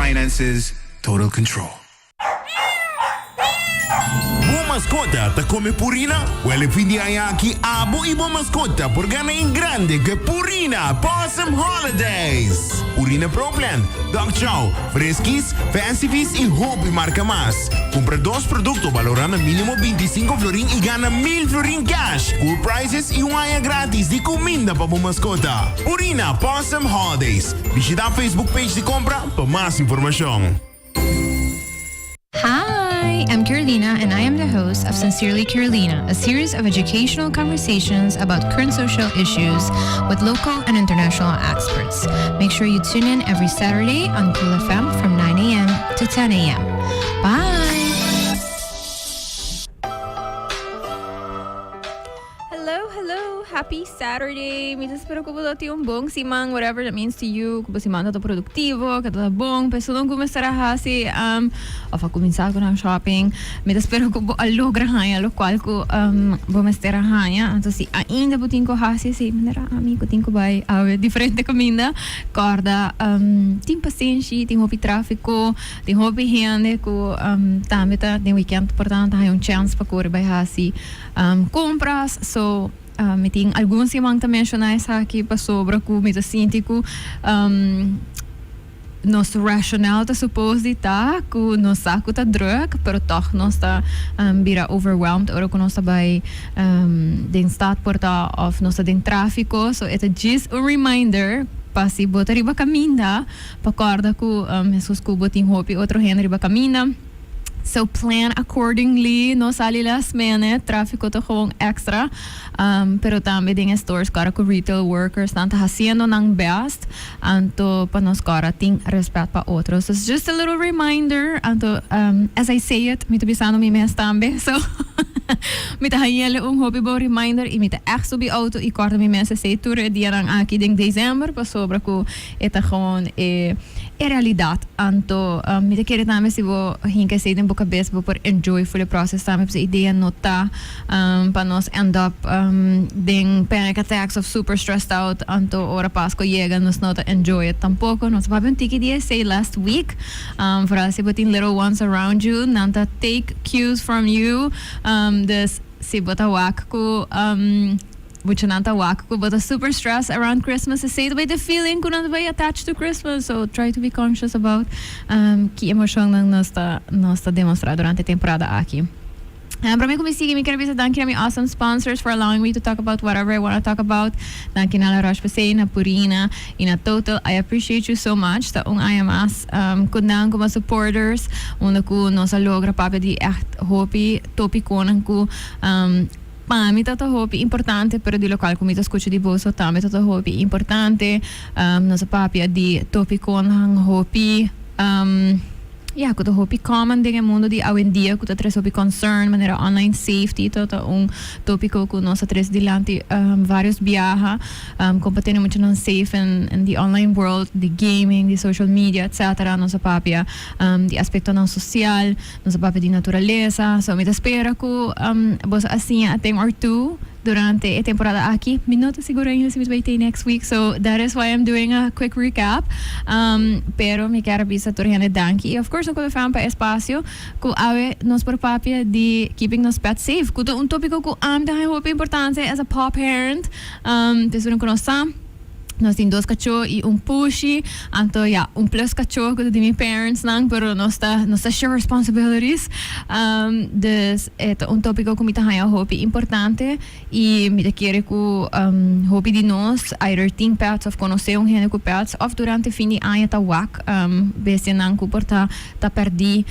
finances, total control. Boa mascota, te come Purina? Well, if hindi ayaki, abo ibo mascota por gana in grande que Purina Possum Holidays. Purina Pro Plan, Dog Chow, Friskies, Fancy Feast y Hobby Marca Más. Compra dos productos valorando mínimo 25 florín y gana 1,000 florín cash. Cool prices y un año gratis de comida para boa mascota. Purina Possum Holidays. Visita a Facebook page de compra para más información. Hi, I'm Carolina, and I am the host of Sincerely Carolina, a series of educational conversations about current social issues with local and international experts. Make sure you tune in every Saturday on Cool FM from 9 a.m. to 10 a.m. Bye! Happy Saturday! May espero ko po dati yung bong simang, whatever that means to you. Kung ba simang ito produktibo, kato bong, peso nung kumestara ha si, of kuminsa ko ng shopping. May espero ko po alogra hanya, lo qual ko, bumestera hanya. Anto si, ainda buting ko ha si, manera, ami, kuting ko bay, diferente kaminda, korda, ting pasensi, ting hopi trafiko, ting hopi hende ko, tamita, ting weekend, portanto, yung chance pa ko, bay ha si, compras, so, meting alguns simang ta mencionar sa aqui pa sobra ko mita sinti ko nos racional ta suppose ta ko nos saco ta drug pero toch nos ta bira overwhelmed ora ko nos ta by den stad porta of nos ta den tráfico so it's just a reminder pasi bota riba caminda pacorda ko Jesus ko boting hopi outro hen riba caminda. So plan accordingly, no sali last minute, tráfico to gewoon extra. Pero também tem stores cara com retail workers, tanto haciendo ng best, anto panos cara ting respeto pa otros. So it's just a little reminder, anto as I say it, mito bisano mi mes tambe. So mita hayele hobby bo reminder, imita echt so bi auto I korte mi mensen say tour dia ng aki ding December pa sobra ko eta gewoon realidad. Anto mita kere tambe si bo hinka say din boka best bo por enjoyful process tambe sa idea nota panos end up ding panic attacks of super stressed out anto ora Pasko llega nos nota enjoy it tampoco nos pa tiki dia say last week for si botin little ones around you nanta take cues from you this si bota wak ko which nanta wak ko but super stress around Christmas is say the feeling ko nanta bay attached to Christmas so try to be conscious about ki emosyon nang nosta demonstra durante temporada aqui. Para mim comecei me quero dizer danke a my awesome sponsors for allowing me to talk about whatever I want to talk about. Danke na La Roche-Posay, na Purina, na Total. I appreciate you so much. Ta ung IMS kudnang ko mga supporters. Una ko no sa logra papia di echt hopi topi konan ko mi tato hopi importante pero di local kumita escucho di boso tambe tato hopi importante no sa papia di topi konan hopi ja, kuto hopi common dingen mundo di awendia kuto tres hopi concern manera online safety tota tópico ku nossa tres dilante vários viaja compatendo muito non safe in the online world the gaming the social media etc nossa papia the aspecto non social nossa papia di naturaleza so me espera ku vos assim a time or two durante a temporada aqui. Minuto siguro ainda se vai ter next week. So that is why I'm doing a quick recap. Pero me quero bisa torriane danki. Of course, ako fan pa espacio ku awe nos por papia di keeping nos pets safe. Kuto un tópico ku da hope importante as a paw parent. Tesuno konosa. Nós temos dois cachorros e pushi. Então, plus cachorro que de meus parents não, pero nós share responsibilities. Dus tópico que me tá hobby importante e me quer que hobby de nós, either team pets of conhecer gente com pets, of durante fim de ano tá wak, beste não que porta tá perdi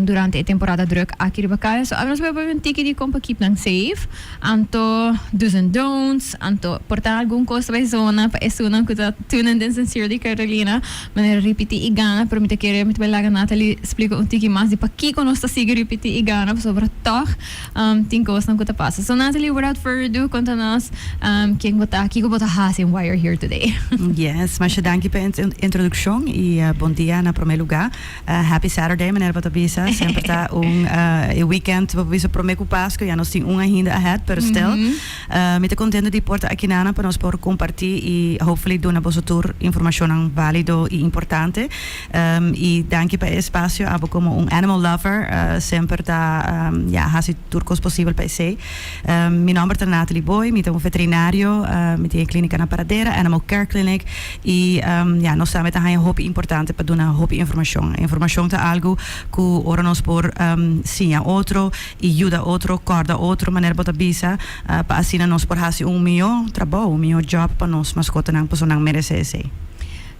durante a temporada druk aqui de bacalhau. So, nós vamos ver um ticket de como keep them safe. Então, do's and don'ts. Então, portar algum coisa vai zona sunan ko tunan din Sincerely Carolina manera ripiti igana pero mita kere mita belaga Natalie explico un tiki mas di pakiko nos ta sige ripiti igana sobra toch tinkos nang ko ta pasa. So Natalie, without further ado, conta nos kiko bota hasin why you're here today. Yes, mas danke pa introduksyon e bom dia na primeiro lugar. Happy Saturday, manera bota bisa. Sempre tá weekend bota bisa promeko Pasko, já nós tem ainda ahead, pero still. Mita contento de porta aqui nana para nós por compartilhar e hopefully doen a tour información válido y importante. Y danke per espacio, abo como un animal lover, sempre da hasi turcos possibile per se. Mi nome è Natalie Boy, mi un veterinario, mi een clinica na Paradera, Animal Care Clinic. E nós samen een hoop importante per doen een hoop información. Información te algo que ora nos por sia otro e ayuda otro, corda otro, maneira bota bisa, pa asina nos por hasi mio trabalho, mio job pa nos mascota nang persoon merece.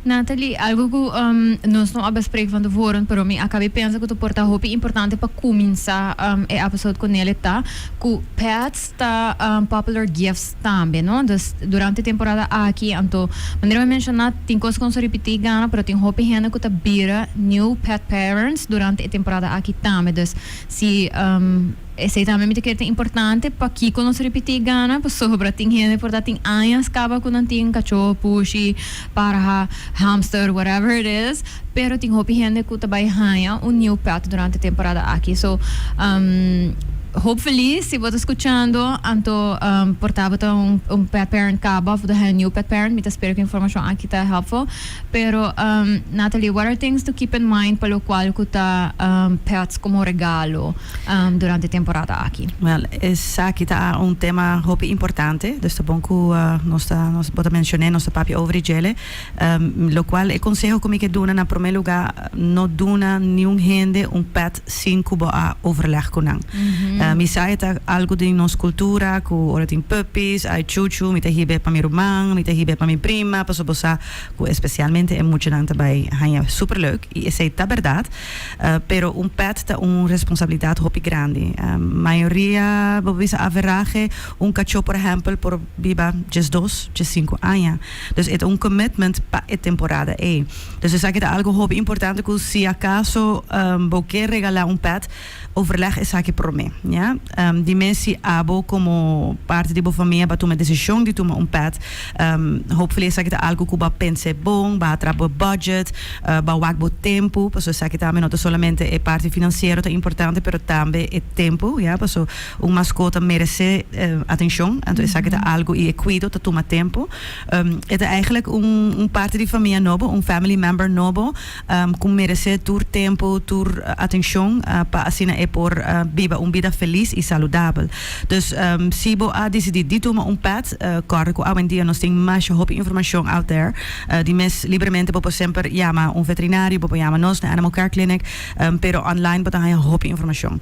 Natalie, algo que nós não abespreken van tevoren, pero me acabei pensando que tu porta hoop importante para começar episode com ele tá, que pets tá popular gifts também, não? Dus durante a temporada aqui, então, maneira de mencionar, tem coisas que não se repetir gana, pero tem hoop gente que tá bira new pet parents durante a temporada aqui também, dus se esse também me é importante para que quando se repetir gana, para sobra tem gente por tem anos acaba quando tem cachorro, puxi, para hamster, whatever it is, pero tem hope gente que também ganha new pet durante a temporada aqui, so hopefully, se você está escutando, então, portava pet parent cabo, ou new pet parent, me espero que a informação aqui está helpful. Pero, Natalie, what are things to keep in mind para o qual que está pets como regalo durante a temporada aqui? Well, aqui está tema hope importante, dus tá bom que nós bota mencionar nosso papi over gele, lo qual é consejo como que duna na primeiro lugar, não duna nenhum gente pet sem cubo a overleg com não. Mi sa het algo de nos cultura, que ora tem puppies, ai chuchu, mi te hibe pa mi rumang, mi te hibe pa mi prima, paso bosa, que especialmente é muito nanta bij hanya super leuk, e é tá verdade, pero pet tá responsabilidade hopi grande. Maioria bobisa average cachorro, por exemplo, por biba just 2, just 5 anos. Dus é commitment pa a temporada e. Dus é que algo hopi importante que se acaso quer regalar pet, overleg is aqui por mim, ja? Die mensen abo como parte de boa família para tomar decisão de tomar pet. Hopefully is aqui algo que ba pense bom, ba trabo budget, ba wag bo tempo, paso is aqui também não solamente é parte financeira é importante, pero também é tempo, ja? Paso mascota merece atenção, então is aqui algo e cuido te tomar tempo. É eigenlijk parte de família novo, family member novo, que merece tur tempo, tur atenção, para assim é por viva vida feliz e saudável. Dus se você decidir de tomar pet, claro que hoje em dia nós temos mais informação out there. Die mes livremente você sempre chama veterinário, você chama nós na Animal Care Clinic, pero online você tem informação.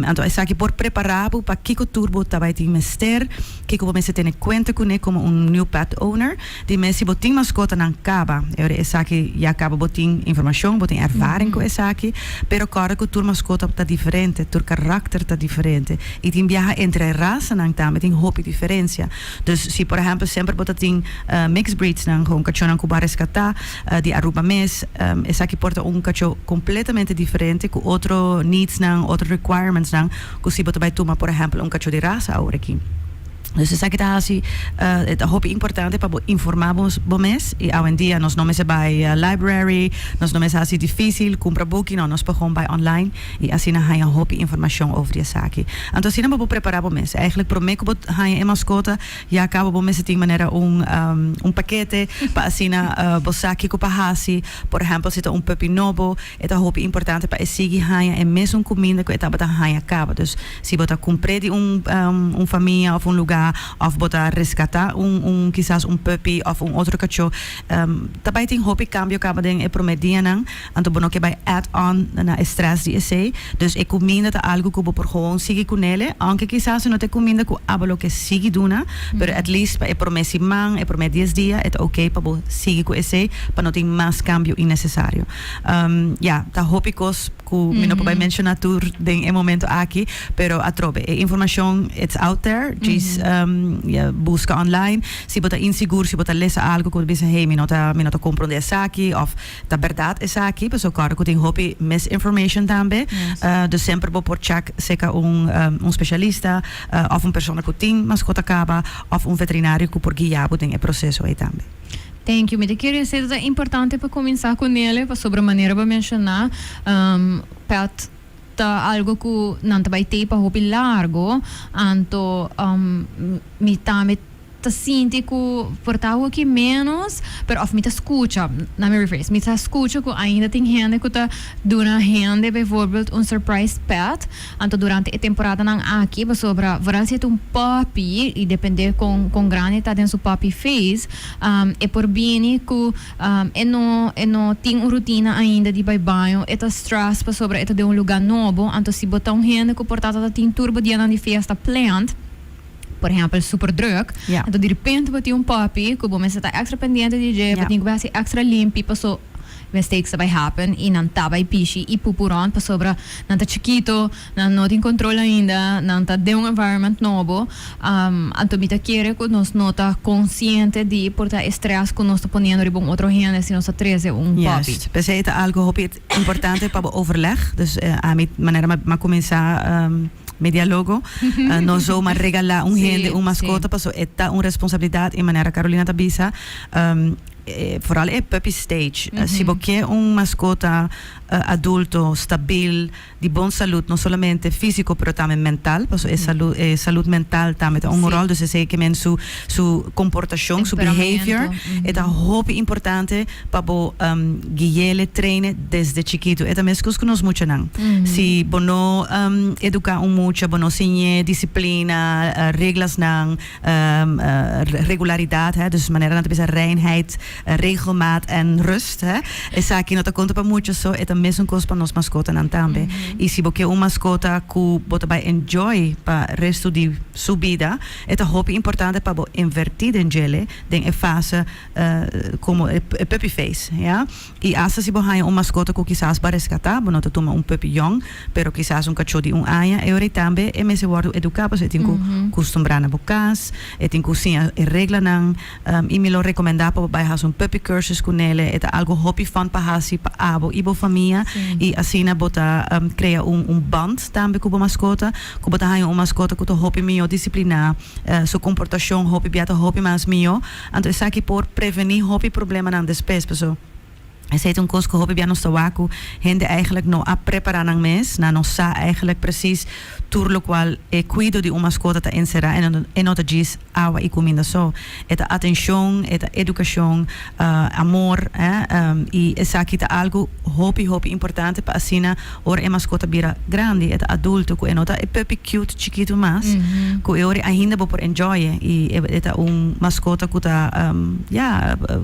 Então é aqui por preparar para que o turbo também tem mester, que você tem conta com ele como new pet owner. Die mes se você tem mascota na caba, é aqui já acaba você tem informação, você tem ervaring com essa aqui, pero claro que o tur mascota está diferente, tur karakter está diferente. E tem viaja entre raças nang também tem hope diferença. Dus se por exemplo sempre você tem mixed breeds nang cachorro que vai resgatar de Aruba mes, essa aqui porta cachorro completamente diferente com outro needs nang, outro requirements nang, que se você vai tomar por exemplo cachorro de raça agora aqui. Dus is dat assim, é hoop importante para informarmos bomes e hoje em dia nós não é by library, nós não é assim difícil comprar book, não nós pagamos by online e assim na há hoop informação over die zaken. Então assim não vou preparar bomes. Eigenlijk pro me que há em mascota já acaba bomes de maneira paquete para assim na bosaki que hasi, por exemplo, se puppy novo, é hoop importante para seguir há é mesmo comida que etapa há acaba. Dus se botar comprar de família ou lugar of bota rescatar quizás puppy of outro cachorro também tem hope cambio acaba de promedia nang anto bono que vai add on na stress de esse dus é comida tá algo que por gewoon sigue com ele aunque quizás não te comida que abalo que sigue duna pero at least para promesi man e prometi 10 dias é ok para seguir com esse para não ter mais cambio innecessário tá hope cos que me não pode mencionar tudo em momento aqui pero atrobe informação it's out there busca online, se você inseguro, se você lê algo que você hey, me nota compreender essa aqui, of da verdade essa aqui, mas eu claro que tem hope misinformation também, dus sempre vou por check seca specialista, of pessoa que tem mascota acaba, of veterinário que por guiar tem o processo aí também. Thank you. Me queria dizer é importante para começar com ele, para sobre a maneira para mencionar pet algo que não vai ter para hobby largo, anto me também te sinti que portava aqui menos, pero of me te escucha, na me rephrase, me te escucha que ainda tem gente que tá dando gente, bijvoorbeeld, surprise pet, então durante a temporada não aqui, sobre varal se um puppy, e depender com grande tá dentro do puppy phase, é por bem que e não tem uma rotina ainda de banho, é stress para sobre é de um lugar novo, então se botar gente que portava tem turbo dia de festa plant, por exemplo, super druk. Ja. Então, de repente, você tem um puppy, que você está extra pendente de jeito, Ja. você tem que ser extra limpo, para mistakes vai happen, e não tá vai pichi, e pupuron, para sobre, não tá chiquito, não tem controle ainda, não tá de um environment novo. Então, me quer que nós não tá consciente de portar estresse que nós está ponendo em outro gente, se nós está treze puppy. Juist. Per se het algo hoop het importante para overleg. Dus a mi manera ma começar met dialogo. No zomaar regalar un gente, un mascota, paso esta una responsabilidad in manera Carolina Tabisa. Vooral in puppy stage. Si você un mascota adulto, stabil, di buon salud, non solamente fisico, pero también mental, pues salud mental también un rol, dus es que men su comportación, su behavior, es muy importante para guiarle, trainen desde chiquito. Es también que nos mucho nan. Si bono educa mucho, bono signe disciplina, reglas nan, regularidad, dus manera de reinheid, regelmaat en rust, es aquí no te conta para mucho, so es mesmo coisa para nós mascota não também. E se você uma mascota que você vai enjoy para o resto de sua vida, é muito importante para invertir em ele, em fase como puppy phase, ja? E essa se você uma mascota que quizás vai resgatar, você não toma puppy young, pero quizás cachorro de ano, e também é mesmo guardo educar, porque tem que costumbrar na bocas, tem que sim regra não, e me lo recomendar para vai fazer puppy cursus com ele, é algo hobby fun para fazer para abo e família. E assim na bota cria band também com a mascota, que bota uma mascota que hobby meu disciplinar, sua comportação hobby biata hobby mais meu, então isso aqui por prevenir hobby problema na despesa, pessoal. Het is een kost que hobby nos tawaku gente eigenlijk no a preparar nang mes, na no sa eigenlijk precies tur lo qual cuido di mascota ta insera en nota gis awa y comida so. Eta atención, eta educación, amor, y esa kita algo hobby importante pa asina ora e mascota bira grande, eta adulto ku enota e puppy cute chiquito mas, ku ora ainda bo por enjoy y eta mascota ku ta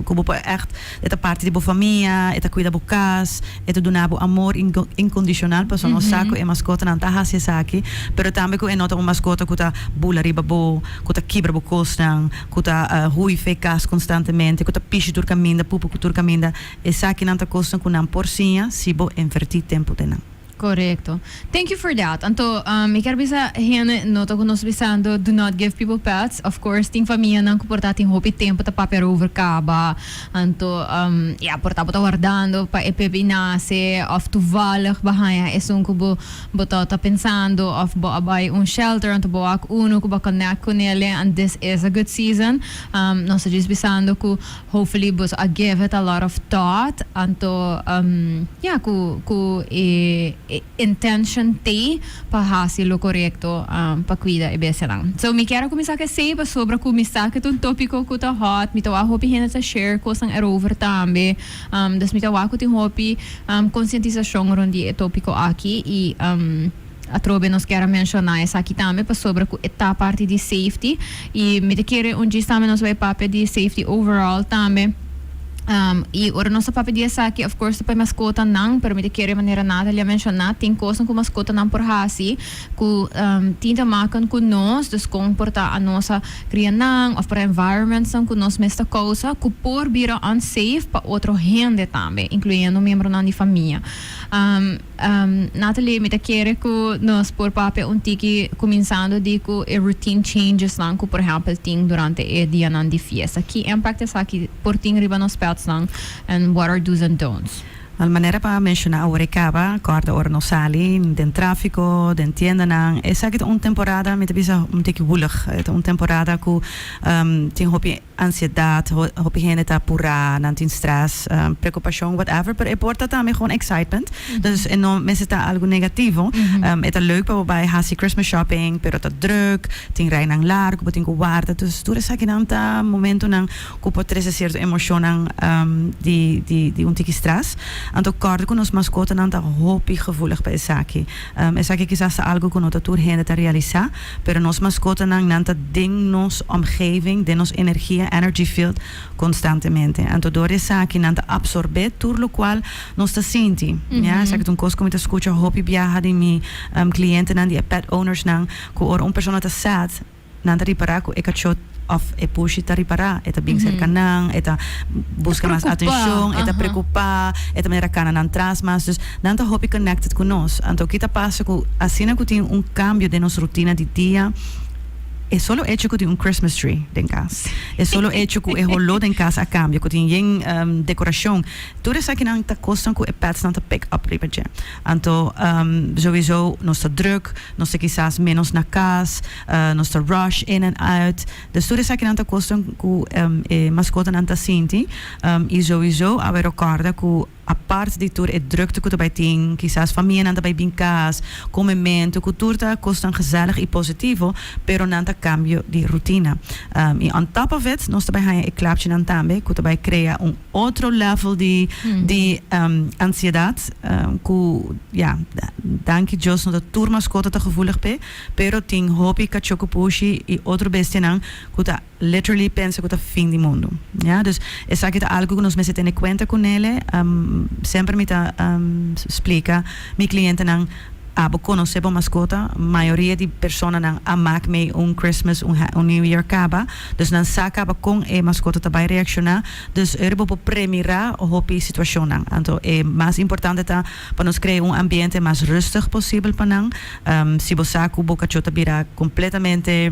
ku bo echt eta parte di bo família eta cuida bocas, eta donabo amor incondicional para no saco e mascota não tá hasia saki, pero também que enota mascota que tá bula riba bo, que tá quebra bocos não, que tá hui fecas constantemente, que tá piche tur caminda, pupu tur caminda, e saki não tá costa com não porcinha, se bo invertir tempo de não. Correcto. Thank you for that. Então, ik quero bisa gente nota que nós bisando do not give people pets. Of course, tem família não que portar tem hopi tempo ta paper over caba. Então, portar bota guardando para epebi nasce of toevallig bahaya é um que bota tá pensando of buy shelter então boak uno que connect com ele and this is a good season. Nós just bisando que hopefully bus I give it a lot of thought. Então, intention te para fazer o correto para cuidar e bem lang. So me quero começar a saber sobre começar que um tópico que tá hot, me tá hopi gente a share coisas erover também. Das me tá que tem hopi conscientização rundi tópico aqui e a trobe nos quer mencionar essa aqui também para sobre a parte de safety e me quero dia também nos vai papo de safety overall também. E ora nossa papedia aqui, of course, para mascota não, pero me querer maneira nada lhe mencionar, tem coisas com mascota não por hasi, que tinta marcan com nós, dus comportar a nossa criança, ou para environment são com nós mesta coisa, que por vira unsafe para outro gente também, incluindo membro da família. Natalie, me querer que nós por papel tiki começando de que routine changes lá, que por exemplo tem durante o dia de fiesta, que impacta aqui por tem riba nos pets lang, and what are do's and don'ts? Al manera para mencionar ahora acaba, corda ora no sali, den tráfico, den tienda nang. Es que un temporada me te pisa un tiki woelig. Un temporada ku tin hopi ansiedad, hopi gente ta pura, nantin stress, preocupación, whatever. Pero e porta también gewoon excitement. Dus en no mensen ta algo negativo. Het leuk bij hasi Christmas shopping, pero ta druk, tin rij nang largo, tin ku guarda. Dus tu resa que nanta momento nang ku potrese cierto emoción nang di un tiki stress. Anto corda con nos mascota nanta hopi gevoelig bij Saki. Saki quizás algo con otra tour gente te realiza, pero nos mascota nanta ding nos omgeving, de nos energia, energy field constantemente. Anto door Saki nanta absorbe tur lo cual nos ta sinti. Ja, Saki un cos come te escucha hopi viaja di mi clienten and di pet owners nang ku or un persona ta sad nanta ripara ku ekachot of e pushi ta ripara eta bing cercanang eta busca más atención eta preocupa eta manera kana tras más dus nanta hopi connected con nos anto kita pasa ku asina ku tin un cambio de nos rutina di dia es solo hecho que un Christmas tree en casa. Es solo hecho que es holod en casa a cambio, que tiene decoración. Tú eres aquí en esta cosa que es pets te pick up ribeje. Anto sowieso no está druk, no está quizás menos na casa, no está rush in and out. Dus tú eres aquí en esta cosa que mascota nanta sinti y sowieso a ver recorda que aparte di tour het drukte que bij ting, quizás familia nanta bij binkas, comemento, cultura costan gezellig y positivo, pero nanta cambio di rutina. Y on top of it, nos bij hij klapje nan tambe, que bij crea un otro level di ansiedad, que ja, danke Dios no de tour mascota te gevoelig pe, pero ting hopi ka chocopushi y otro bestia nan, que literally pensa que fin di mundo. Ja, dus es que algo que nos mete en cuenta con él. Sempre me explica mi cliente nang abo conocebo mascota maioria di persona nang amak me un Christmas un New Year kaba dus nan saka ba con e mascota tabai reacciona dus erbo po premira o hopi situación nang anto más importante ta para nos crear un ambiente más rustig posible panang si bosaku boca chota bira completamente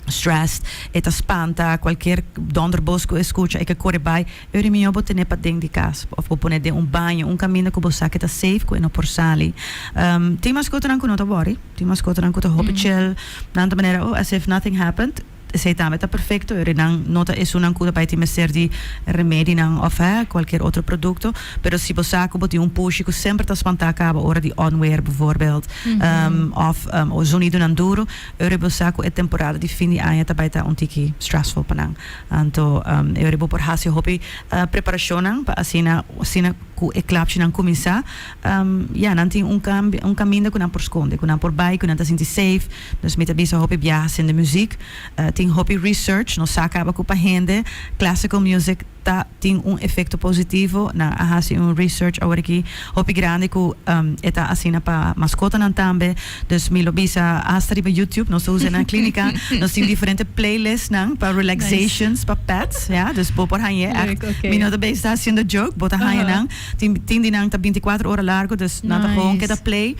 stressed, eta spanta, qualquer donderbosco escucha e que corre by, eu me obo tene pa ding di casa, of popone de un bagno, un cammino que bosa que ta safe ko no por sali. Ti mascota nan ko no ta worry, ti mascota nan ko ta hopi chill, nanta manera as if nothing happened. Sei também está perfeito, eu não nota isso não cuida para te meter de remédio não of qualquer outro produto, pero se você acaba de push que sempre está espantar acaba hora de onweer bijvoorbeeld of o sonido não duro, eu você é temporada de fim de ano também está tiki stressful panang, então eu por hasi hopi preparação para assina ku e klapje nan começar ja nanti un caminho que não por esconde, que não por bai, que não tá senti safe, dus met bisa hopi viajes in de muziek ting hopi research no sacaba com a gente classical music ta ting un efecto positivo na hasi un research agora aqui hopi grande ku eta asina pa mascota nan tambe dus mi lo bisa hasta riba YouTube no se usa na clínica no tem diferente playlists nan pa relaxations pa pets ja dus bo por hanje mi no de besta haciendo joke bota hanje nan ting dinang ta 24 horas largo dus nada gewoon que ta play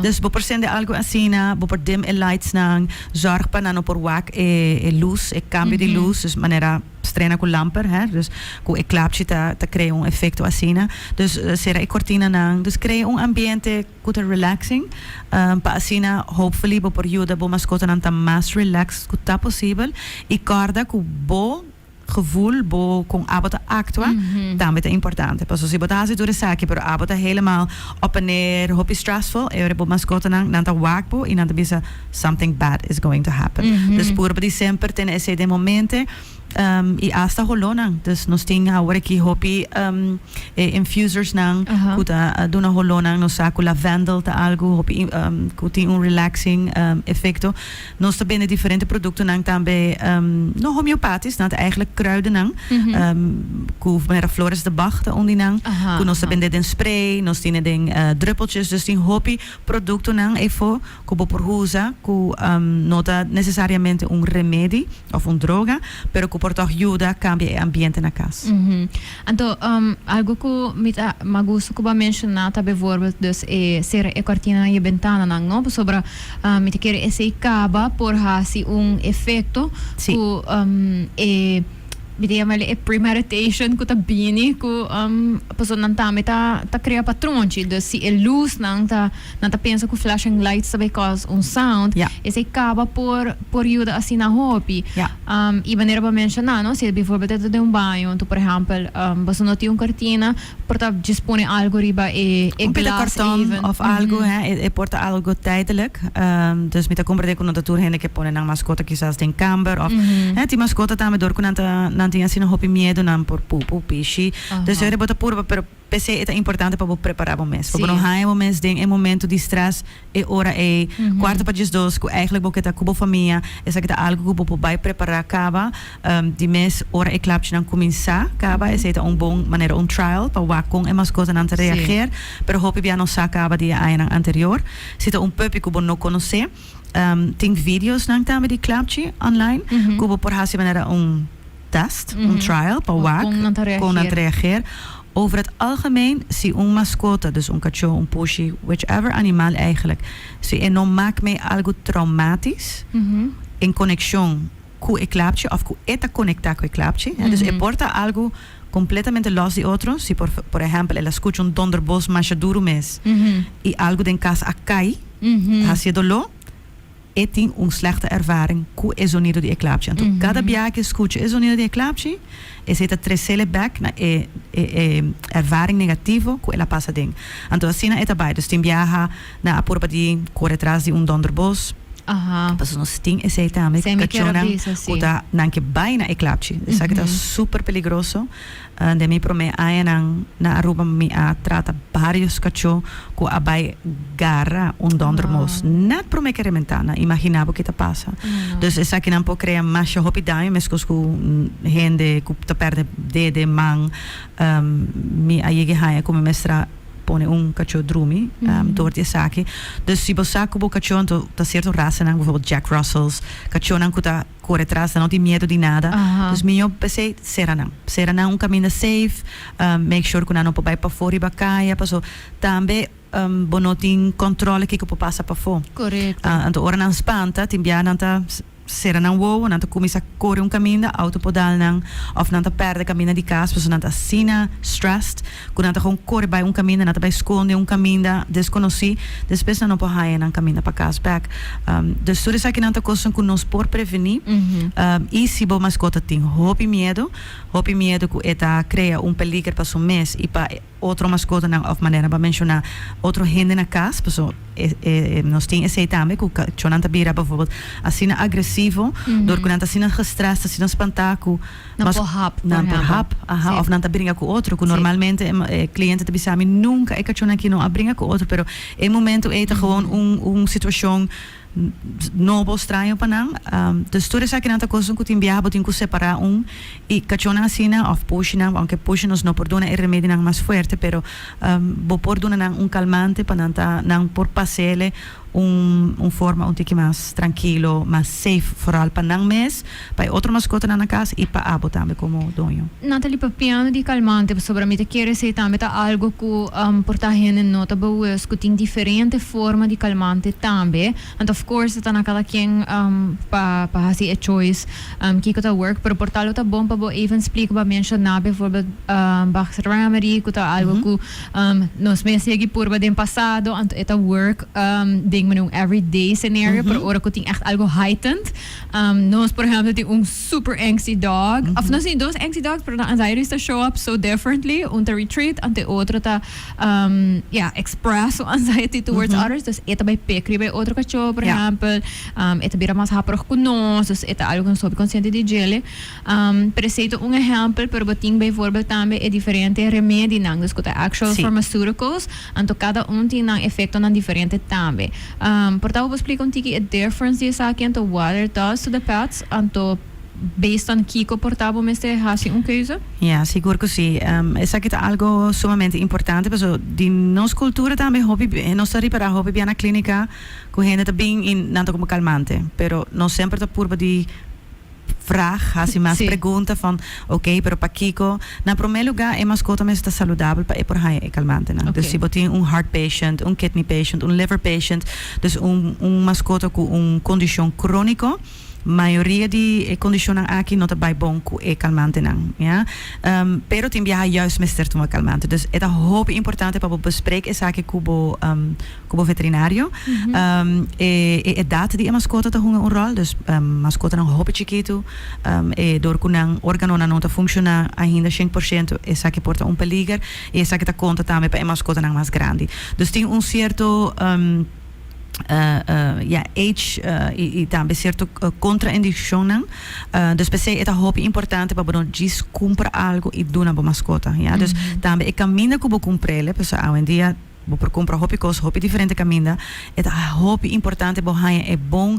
dus bo por sende algo asina bo por dim e lights nan zorg pa nano por wak e luz e cambio de luz dus manera strena com lamper, dus com e klapje ta crea um efeito assim, dus será e cortina nang, dus crea um ambiente que relaxing, pa assim, hopefully bo por ajuda bo mascota nan ta mais relax que tá possível e corda com bo gevoel bo con abota actua também é importante. Pas se botar se dure saque, pero abota helemaal op en neer, hopi stressful, e bo mascota nan ta wakbo e nan ta bisa something bad is going to happen. Dus por di sempre ten esse de momente e hasta holonang dus nos ting agora aqui hopi infusers nang kuta duna holonang nos saco lavendel ta algo hopi kuti un relaxing effecto nos ta binnen differente producten nang tambe no homeopathisch nang eigenlijk kruiden nang ku mera flores de bach ta ondi nang ku nos ta binnen den spray nos tine den druppeltjes dus ting hopi producten nang efo ku por husa ku nota necesariamente un remedio of un droga pero por toch ayuda cambia el ambiente na casa. Então, algo que me gusta que mencionar também, bijvoorbeeld, dus ser e cortina e ventana nang, no? Sobre me te quer esse acaba por hasi un efecto que bidea mali premeditation ku ta bini ku paso nan tami ta crea patronchi dus si e luz nang ta pensa ku flashing lights sabe cause un sound Ja. e se acaba por ajuda assim na hobby Ja. e maneira para mencionar não se bijvoorbeeld dentro de um banho tu por exemplo você não tem cortina porta dispone algo riba e Een glas karton even of algo, e porta algo tijdelijk. Dus met de compra con dat tour hende que pone nang mascota quizás den camber of ti mascota também dor con nanti assim no hopi miedo nan por pupu pishi. Dus er bota purba pero PC é importante para preparar o mês. Para não há o mês tem momento de stress e hora é quarta para as duas que eigenlijk porque tá cubo família essa que tá algo que vai preparar acaba de mês hora é clap não começar acaba essa é bom maneira trial para waar com é mascota não reagir pero hope bia não sa acaba dia ano anterior se tá puppy que não conhecer tem vídeos não também de clapchi online que por hasi maneira test trial para waar com não reagir. Over het algemeen, zie een mascotte, dus een cachorro, een pushy, whichever animaal eigenlijk, zie je non maakt mee algo traumatisch in conexão com o clapche of com eta conectar com o clapche. Dus je porta algo completamente los de otro. Si por ejemplo, ela escucha un donderbos mais duro mes y algo den casa acai, haciéndolo, e tem slechte ervaring com o sonido de clapche. Então, cada dia que escuta o sonido de clapche, é trecele back na ervaring negativo com ela passa ding. Então, assim é também. Dus tem viaja na apurba de correr atrás de donderbos. Pas no sting is hij tamelijk kachonang uta nanke baina e klapchi. Dus dat is super peligroso. De mi prome ayan na Aruba mi a trata varios cacho ku abai garra dondermos. Net prome que rementana. Imaginabo que ta pasa. Dus is aqui não pode criar mais hopi daim, mas ku hende ku ta perde de mang mi ayege haya como mestra pone cachorro drumi door die zaken. Dus si bosaco bo cachorro tá certo raça nang bijvoorbeeld Jack Russells cachorro nang kuta corre atrás não tem medo de nada. Dus minha pensei será caminho safe, make sure que não pode para fora e bacaia, passou também bonotin controle que passa para fora. Correto. Então ora não espanta, tem bia não tá será não vou, não tá começa correr caminho, autopodal não, of não tá perde caminho de casa, pessoa não tá sina stressed, quando não tá com correr by caminho, não tá by esconde caminho desconhecido, depois não pode ir não caminho para casa back. Dus tudo isso aqui não tá coisa que nós por prevenir. E se bo mascota tem hopi medo que eta cria peligro para seu mês e para outro mascota não of maneira para mencionar outro gente na casa, pessoa nós tem esse também que o não tá bira bijvoorbeeld assim agressivo, door que não tá assim gestrest, assim espantaco, não por rap, of não tá brinca com outro, que normalmente cliente te bisami nunca é que aqui não brinca com outro, pero em momento é gewoon situação novo estranho para não. Dus tudo isso aqui não tá coisa que tem viabo tem que separar e cachona assim of push não, aunque push nos não perdona é remédio não mais forte, pero bo perdona não calmante para não por passele forma tique mais tranquilo, mais safe vooral para não mês, para outro mascota na casa e para abo também como dono. Natalie, papiano di calmante, sobre mim te quer ser também tá algo que portar gente nota boas que tem diferente forma de calmante também. And of course tá na cada quem para fazer a choice que tá work, pero portalo tá bom para bo even explica para mencionar, bijvoorbeeld Bach's Remedy, que tá algo que nos meses aqui por bem passado, and eta work ding met een everyday scenario, pero ora que tem echt algo heightened. Nós, por exemplo, tem super angsty dog. Of nós tem dois angsty dogs, pero na anxiety está show up so differently. Te retreat, ante outro tá express so anxiety towards others. Dus eta bij pekri bij outro cachorro, por exemplo. Eta bira mais rápido com nós, dus eta algo sob consciente de gele. Preceito exemplo, pero boting bijvoorbeeld também é diferente remédio nang, dus que actual pharmaceuticals, anto cada tem nang efeito nang diferente também. Portanto, vou explicar um pouquinho a diferença disso aqui entre water does to the pets, anto based on Kiko portavo meste hasi keuze? Ja, seguro que sim. Isso aqui é algo sumamente importante, porque de nossa cultura também hobby, nós reparar hobby na clínica, que gente tá bem in nanto como calmante, pero nós sempre tá por de vraag, assim mais pergunta van, ok, pero para Kiko, na primeiro lugar, é mascota mas está saudável para por aí é calmante, né? Dus se botem heart patient, kidney patient, liver patient, dus mascota com condição crônico, maioria die condicionan aqui nota bij bonku e calmante nang, ja. Pero tim viaja juist met sterto calmante. Dus het is hoop importante para bespreken is aqui cubo veterinário. E data die mascota te hunga een rol, dus mascota nang hoop chiquito, e door kunang organo na nota funciona ainda 100% is aqui porta un peliger e is aqui ta conta também para mascota nang mais grande. Dus tem un cierto age e também certo contraindicação dus per se é hope importante para não diz comprar algo e dar na mascota, ja, dus também é caminho que vou comprele pessoal hoje em dia por comprar hopi coisas, hopi diferente caminho, é hopi importante para ganhar bom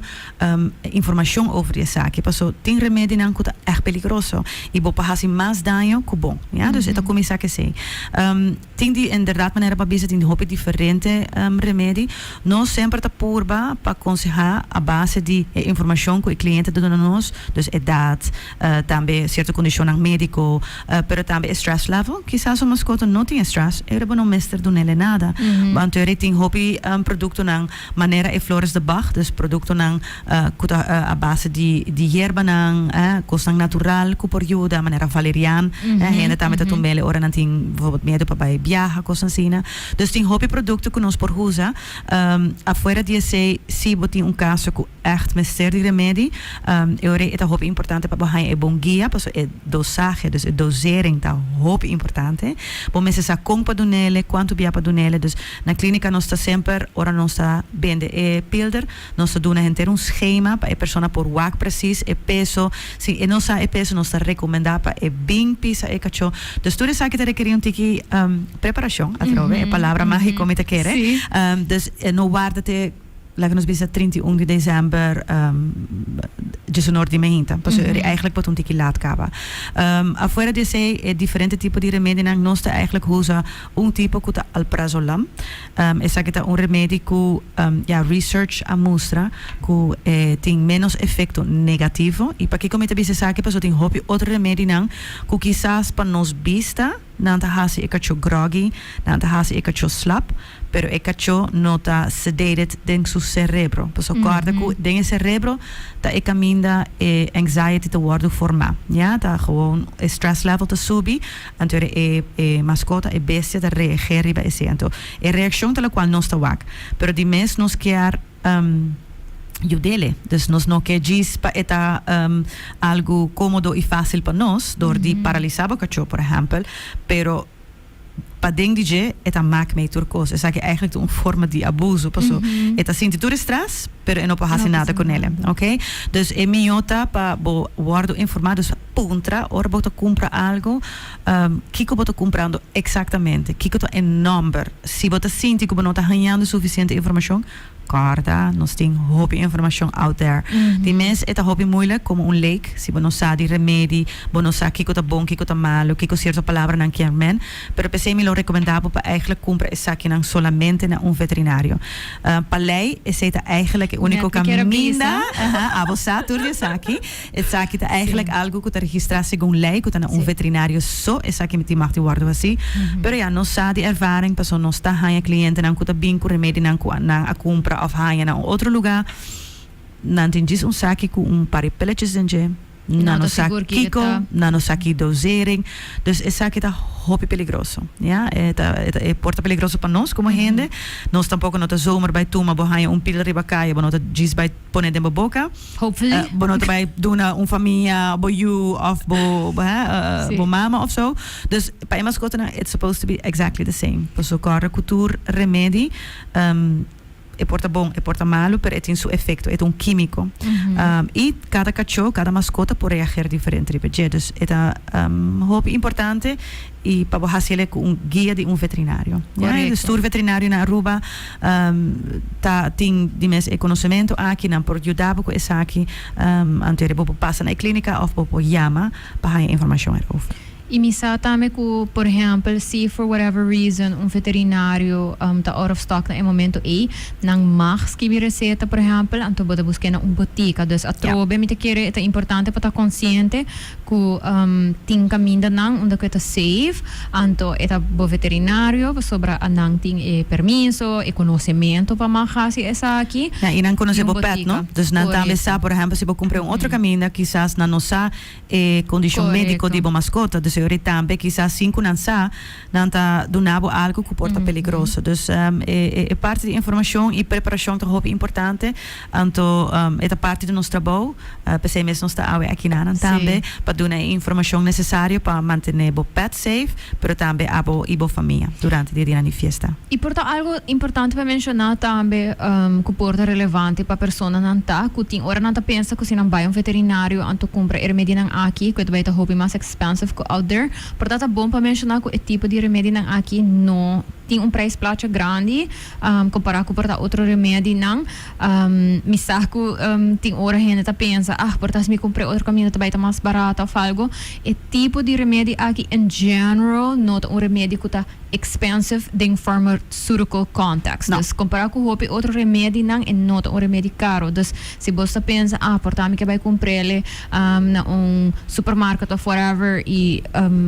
informação over die zaak. Passo tem remédio não que é perigoso e vou passar mais dano que bom, ja, dus é como isso que sei. Tem de inderdaad maneira para bisa tem hopi diferente remédio, não sempre tá purba para aconselhar a base de informação que o cliente dá nos, dus idade, também certa condição médico, pero também stress level, quizás uma mascota não tem stress, era bom não mestre do nele nada. Want er is hobby producten ng manera e flores de Bach, dus producten ng a base di hierba ng kostang natural ku periode manera valerian, hende ta met tumbele ora nanting bijvoorbeeld medo pa bij biaha kostan sina. Dus ting hobby producten ku nos por husa, afuera die se si botin un caso ku echt mester di remedi, ore eta hobby importante pa bahay e bon guia, paso e dosage, dus e dosering ta hobby importante. Bom mensen sa kong pa dunele, quanto bia pa dunele, dus na clínica nós está sempre, ora nós está vende e pilder, nós está dando inteiro schema para a pessoa por wak precies e peso, se e nós e peso nós está recomendar para e bem pisa e cacho. Dus tudo isso aqui te requer tiki preparação, atrove, é palavra mágica como te quer. Dus no guarda te laten we ons 31 de december dus een die mehinta. Dus eigenlijk wat een laat kaba. Afuera de se diferente tipo de remédio nang nós eigenlijk usa un tipo que alprazolam. Essa que un remédio que research a mostra que tem menos efeito negativo e para que como te bisa saque paso tem hopi outro remédio nang que quizás para nos vista nanta hasi ekacho groggy, nanta hasi ekacho slap, pero ekacho nota sedated den su cerebro. Pues acorda que den cerebro ta e caminda e anxiety te worden forma. Ja, ta gewoon stress level te subi, antere e mascota e bestia te reagere bij esento. E reação te la qual non sta wak. Pero di mes nos quer Judele. Dus nós não quer diz para eta algo cômodo e fácil para nós, door die paralisaba cachorro, por exemplo, pero para dentro de eta maak mee turcos. Is eigenlijk een vorm de abuso, paso. Eta sintitura stress, pero não pode nada com ele, ok? Dus e minhota para guardo informado puntra, ora bota compra algo, kiko bota comprando exactamente, kiko to en number. Si bota sinti que bota ganhando suficiente informação, carta, nós tem hoop informação out there. Die mensen het hoop moeilijk, como un leek, si bono sa di remedi, bono sa kiko ta bom, kiko ta malo, kiko cierta palavra nan kier men, pero pensei me lo recomendabo para eigenlijk compra esaki nan solamente na un veterinario. Palei is het eigenlijk het unico caminda, abosa turje saki, het saki ta eigenlijk algo que ta registratie gon lei, que ta na un veterinario so esaki met die mag die waarde wasi. Pero ja, no sa die ervaring, paso no sta hanya cliënten nan kuta binko remedi nan a compra of haya na outro lugar. Não tem disso saque com par de pelletjes dentro. Não saque kiko, não saque dosering. Dus é saque tá hopi peligroso. Ja, é porta peligroso para nós como gente. Nós tampouco não tá zomer bij tuma bohaya pil ribacaia, não tá diz bij poner dentro boca. Hopefully. Não tá bij doen família, bo you of bo mama of so. Dus para mascota it's supposed to be exactly the same. Por so cara cultura remedi e porta bom, e porta malo, pero tem seu efeito, é um químico. E cada cachorro, cada mascota pode reagir diferente. Dus é hoop importante e para você com um guia de um veterinário. O estudo veterinário na Aruba tem de conhecimento aqui, não por ajudar com essa aqui, anterior passa na clínica ou por chama para a informação erover. E misa também que, por exemplo, se for whatever reason veterinário tá out of stock na momento não mag escrever receita, por exemplo, então pode buscar na botica. Dus a trobe me te querer é importante para estar consciente que tem caminho não onde que tá safe, então é bo veterinário sobre a não tem permiso e conhecimento para magasi essa aqui. Ja, e não conhece Yung o pet, botica. no? Dus não também sabe, por exemplo, se você comprar outro caminho, quizás na nossa condição médica de bo mascota, dus eu também quizás cinco não sa, não tá donavo algo que porta peligroso. Dus é parte de informação e preparação toch importante. Então é parte do nosso trabalho, pensei mesmo nós tá aqui na também para dar a informação necessária para manter o pet safe, pero também abo e bo família durante o dia de festa. E porta algo importante para mencionar também que porta relevante para pessoa não tá, que tem hora não tá pensa que se não vai veterinário anto compra remédio não aqui, que vai tá hobby mais expensive que out there. Portanto, é bom para mencionar que o tipo de remédio não aqui não tem preço placa grande comparado com outro remédio não. Me saco tem hora gente tá pensa, portanto se me comprei outro caminho vai tá mais barato ou algo. O tipo de remédio aqui in general não é remédio que tá expensive em pharmaceutical context. Dus comparado com outro remédio não é não remédio caro. Dus se você pensa, portanto que vai comprar na supermercado ou whatever e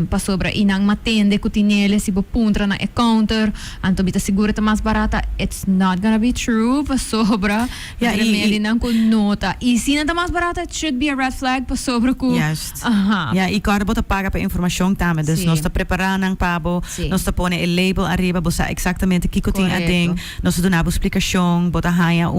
para sobra e não matende que tem nele se você puntra na counter, então bita segura tá mais barata, it's not gonna be true para sobra. Remédio não com nota. E se não tá mais barata, it should be a red flag para sobra com. Juist. Ja, e cara bota paga para informação também. Dus nós tá preparando um pabo, nós tá pone o label arriba, bosa exatamente que tem a ding, nós tá dando explicação, bota haia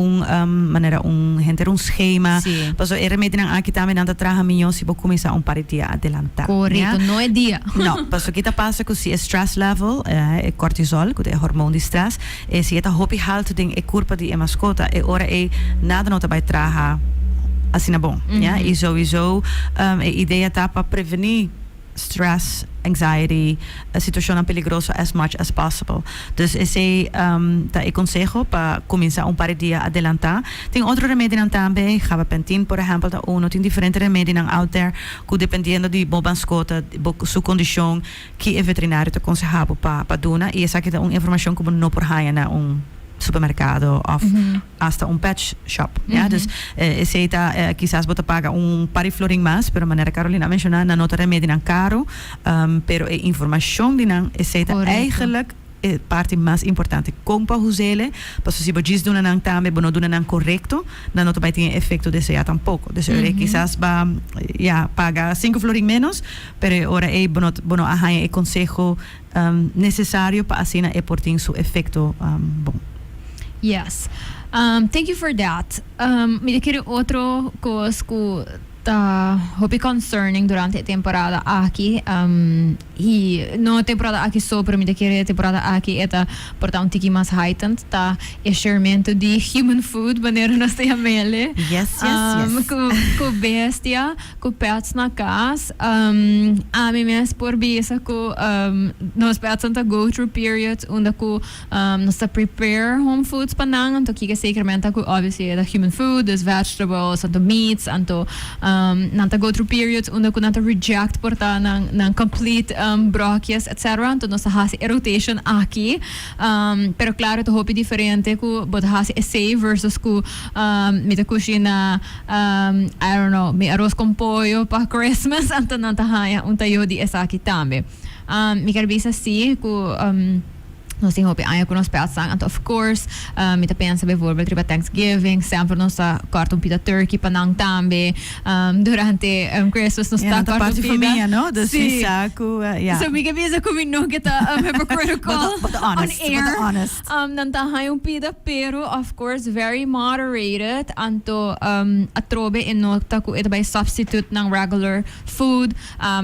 maneira gente schema. Paso o remédio não aqui também não tá traga milhão se você começar par de dia adelantar. Correto, não é dia. Não, paso que tá passa com se stress level, cortisol, que é hormônio de stress, e se tá hopi halt ding e curva de mascota, e ora nada não tá vai traga assim é bom, ja? E sowieso a ideia tá para prevenir stress, anxiety, a situação peligrosa as much as possible. Dus esse tá consejo para começar par de dia adelantar. Tem outro remédio também, gabapentin, por exemplo, tá tem diferentes remédios out there, que dependendo de boa mascota, sua condição, que é veterinário te aconselhado para dona, e essa aqui é uma informação que não por raia na supermercado of hasta pet shop. Ja? Dus esse quizás você paga parifloring mais, pero maneira Carolina mencionar, na nota remédio não caro, pero a informação de não esse eigenlijk parte mais importante. Como para usá-la, para se você diz dona não também, não dona não correto, não vai ter efeito desse já tampouco. Dus quizás va paga 5 florin menos, pero ora bono arranha e consejo necessário para assim é por ter seu efeito bom. Yes. Thank you for that. Me queria outro coisa que hobby concerning durante a temporada aqui e não temporada aqui só para mim de querer temporada aqui é portanto um tiki mais heightened tá enxergamento de human food maneira nós temos mele yes com bestia com pets na casa a mim mesmo por bisa com nós pets tá go through periods onde com nós tá prepare home foods para não então que seguramente com obviously the human food the vegetables and the meats and nanta go through periods onde ko nanta reject porta ng complete bróquias etc. Então nós hasi rotation aqui pero claro to hopi diferente ko but hasi essay versus ko mita kushina I don't know mi arroz con pollo pa Christmas anto nanta haya tayo di esa aqui também mi karbisa si ko nós temos hopi com os pets and of course me tá pensa bijvoorbeeld para Thanksgiving sempre nós corta pita turkey panang tambe durante Christmas nós tá corta parte família, no? Dus saco, So me kabisa kung no kita hypocritical but honest, on air. But honest. Nantahayong pita pero of course very moderated anto atrobe inokta ko ito by substitute ng regular food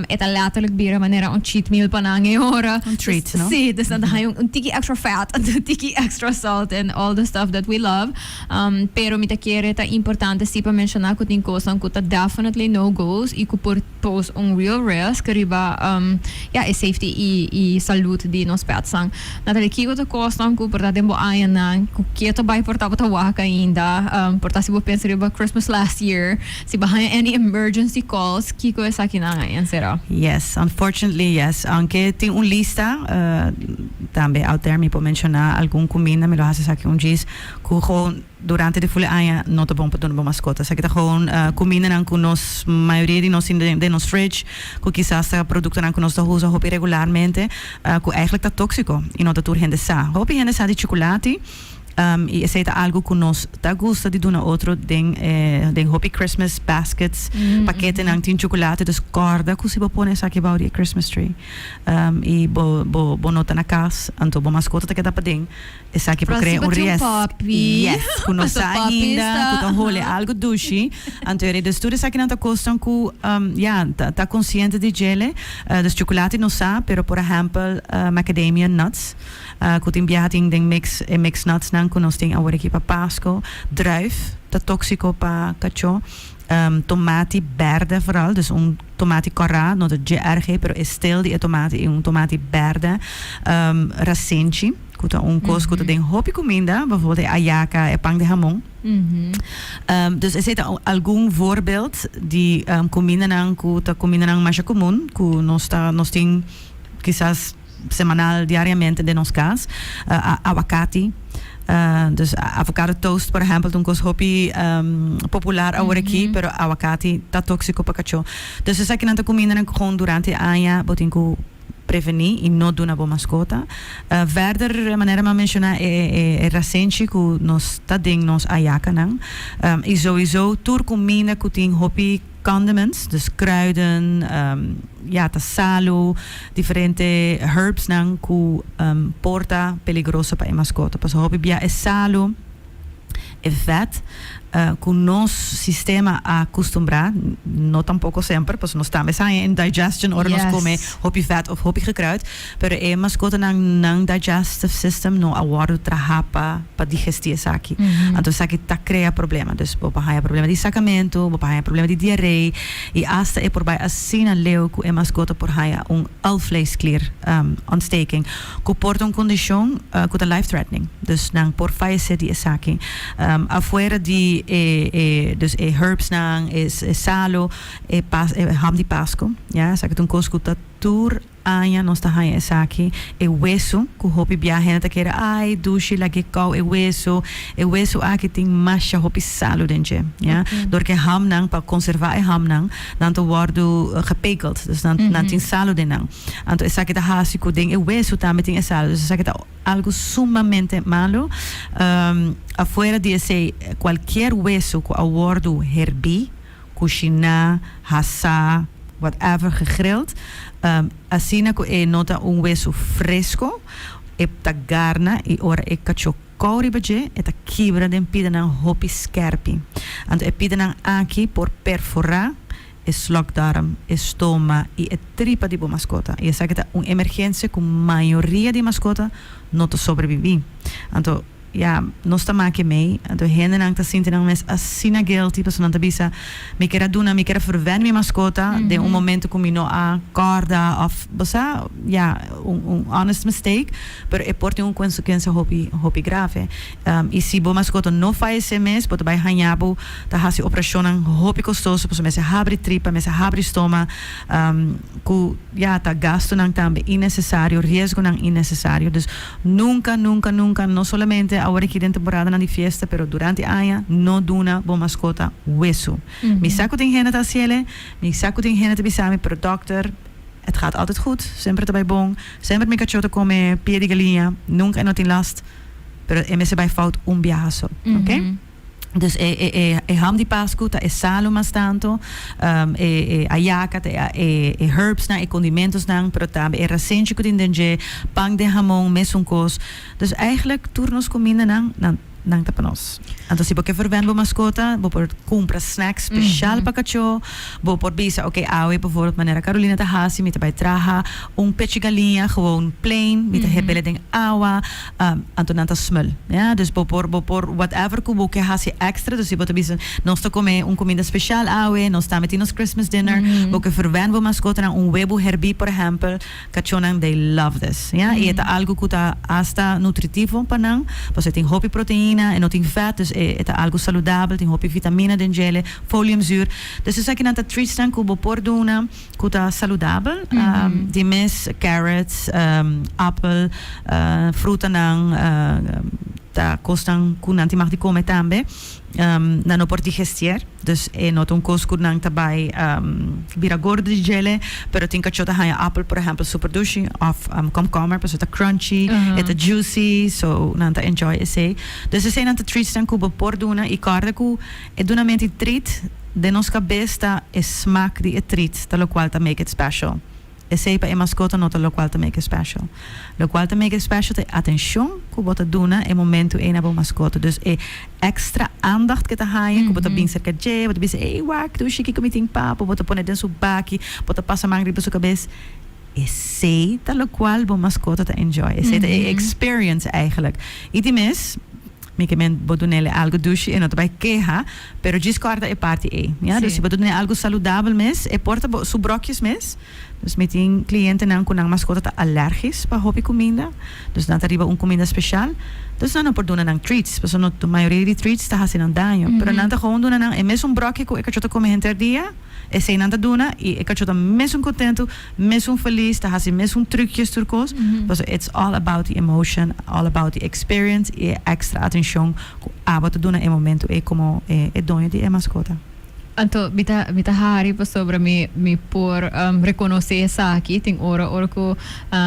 ito letterlijk bira manera cheat meal panang ora. Treat, no? Si, dus nantahayong tiki tiki extra fat and tiki extra salt and all the stuff that we love. Pero mita kere ta importante si pa mencionar ko tin kosan ko ta definitely no goes i ko pose un real risk riba e safety i salute di nos petsang. Natali kiko ta kosan ko porta tempo ayan na ko kieto bay porta ta waka ainda porta si bo pensa riba Christmas last year si ba any emergency calls kiko esa kinanga sera. Yes, unfortunately yes. Aunque tem lista também out there me po mencionar algum comida me lo hace sa un gis ku gewoon durante de fulle anja not bom para uma mascota. Sa kita gewoon comida nang kunos maioria de nos in de nos fridge ku quizás producto nang kunos da usa hopi regularmente ku eigenlijk dat toxico in order to hende sa. Hopi hende sa di chocolate. E aceita algo que nos tá gusta de duna outro den hopi Christmas baskets paquete nang tin chocolate dus corda que se pone sa que bauri Christmas tree e bo nota na casa anto bo mascota tá que dá para den e sa que para criar um ries yes que nos ainda que tá role algo dushi anto ele dus tudo sa que não tá costam que tá consciente de gele dus chocolate não sa pero por exemplo macadamia nuts que tem biating den mix nuts nang que nós tem agora aqui para Páscoa, druif, dat tóxico para cacho, tomate verde vooral, dus tomate corra, não de GRG, pero stil die tomate, tomate verde, racenci, que é coisa que tem hopi comida, bijvoorbeeld ayaca, pang de jamon. Dus er zit algum voorbeeld die comida nang, que comida nang mais comum, que nós tem quizás semanal, diariamente de nos cas, aguacate. Dus avocado toast, por ejemplo, un cos hopi popular agora aqui, pero aguacate tá tóxico para cacho. Dus essa aqui não tá comida gewoon durante a anja, botinco prevenir e não dar boa mascota. Verder, maneira de mencionar é recente que nós tá ding nos ayaca não. E sowieso tur comida que tem hopi condiments, dus kruiden, salo, diferente herbs nang ku porta peligroso para mascota. Pas hopi bia é salo, é vet, com nosso sistema acostumbrar, não tampouco sempre, pois nós estamos em digestion, ora nós come hopi vet of hopi gekruid, pero é mascota nang digestive system não aguardo trahapa para digestir essa aqui. Então isso aqui tá cria problema, dus bopa há problema de sacamento, bopa há problema de diarreia e hasta é por bij assim a leu que é mascota por há alvleesklier ontsteking, que porta condição que é life threatening, dus nang por fallece die essa aqui. Afuera de dus herbs nang is salo ham di pasco ja sa que un cosco tour anja nos ta haya saki hueso ku hopi biahe na kera ai dushi la que kau hueso aki ting masha hopi salo denje ja door ke ham nang pa conservar ham nang dan to wordu gepekeld dus dan tin salo denang anto esa que ta hasi ku ding hueso ta meting salo dus esa que ta algo sumamente malo afuera de ese cualquier hueso que awordo herbi cucina hasa whatever gegrild assim que nota un hueso fresco ta garna e ora e cacio couri baje e ta kibra den pida nan hopi scherpi and e pida nan aqui por perforar e slokdarm, e stoma e tripa di boa mascota. E essa que tá emergência com maioria de mascota não sobreviver. Então nós estamos aqui meio, então gente não está sentindo mais assim na guilty, porque não está bisa, me quer doen, me quer verwennen minha mascota, de momento como não há corda of, você, honest mistake, pero é por ter consequência hopi grave. E se boa mascota não faz esse mês, pode vai hanhabo, tá hasi operação hopi custoso, porque me abre tripa, me abre estômago, tá gasto não também innecessário, risco não innecessário, dus nunca, não somente agora aqui dentro temporada na fiesta, pero durante a año não duna boa mascota hueso. Me saco tem gente tá ciele, me saco tem gente bisame pero dokter, het gaat altijd goed, sempre erbij bom, sempre me cachorro come pie de galinha, nunca não tem last, pero é se vai fout biaso, ok? Dus ham di pasco, ta salo mas tanto, ayaca, herbs na, condimentos na, pero tabe recente que dindenge, pang de jamon, mesunkos. Dus eigenlijk turnos comida na nang tapanos. Então, se você for vendo mascota, você pode comprar snacks special para cachorro, você pode bisa, oké, awe, bijvoorbeeld, maneira Carolina te hasi, met bij traha, petje galinha, gewoon plain, met de hebele ding awa, então nanta smul. Ja, dus bopor whatever ku que hasi extra, dus je pode bisa, nós to come comida special awe, nós tá met nos Christmas dinner, você verwen mascota na webo herbi, por exemplo, cachorro they love this. Ja, e eta algo que tá hasta nutritivo panang, você tem hopi proteína e não tem vet, dus é algo saudável, tem hopi vitamina dentro, foliumzuur. Dus is aqui nanta treats dan que bopor duna, que tá saudável, die mes carrots, apple, fruta nang ta kostan kunanti mag die komen tambe. Na no por digestier, dus not un kos kunang tabay bira gordo di gele, pero tin kachota haya apple, por ejemplo, super dushi of komkommer, pues it's crunchy, it's juicy, so nanta enjoy ese. Dus ese nanta treats dan kubo por duna i carde ku e duna menti treat de nos cabesta e smaak di e treat, talo qual ta make it special. E sei pa e mascota nota lo qual te make it special. Lo qual te make it special te attention ku bota duna e momento e na bo mascota. Dus e extra aandacht ke te haaien ku bota bin cerca je, bota bin e wak do shiki committing papo, bota pone den su baki, bota passa mangri pe su cabes. E sei ta lo qual bo mascota te enjoy. E sei te experience eigenlijk. Iti mes mica men bodunele algo douche e not bij queja, pero gis corda e parte e. Ja, Sim. dus se bodunele algo saudável mes e porta su brokjes mes. Dus met die cliënten nan kunang mascota ta allergisch pa hopi comida. Dus dan arriba comida special. Dus dan por doen nang treats, pues no tu maioria di treats ta hasin ang daño. Pero nanta gewoon doen nang e mes un brokje ko e cachota come enter dia. E sei nanta duna e cachota mes un contento, mes un feliz, ta hasin mes un trucjes turcos. Dus it's all about the emotion, all about the experience e extra attention ku aba te doen e momento e como e doño di e mascota. Anto, bita hari pa sobra mi por reconocer essa aqui, tem ora ko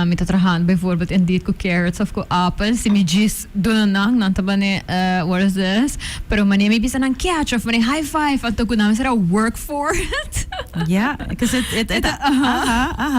mi tá trabajando bijvoorbeeld in dit ko carrots of ko apples, si mi diz donang nanta bane what is this? Pero mane mi bisa nang catch of mane high five anto ko namin sara work for it. Ja, because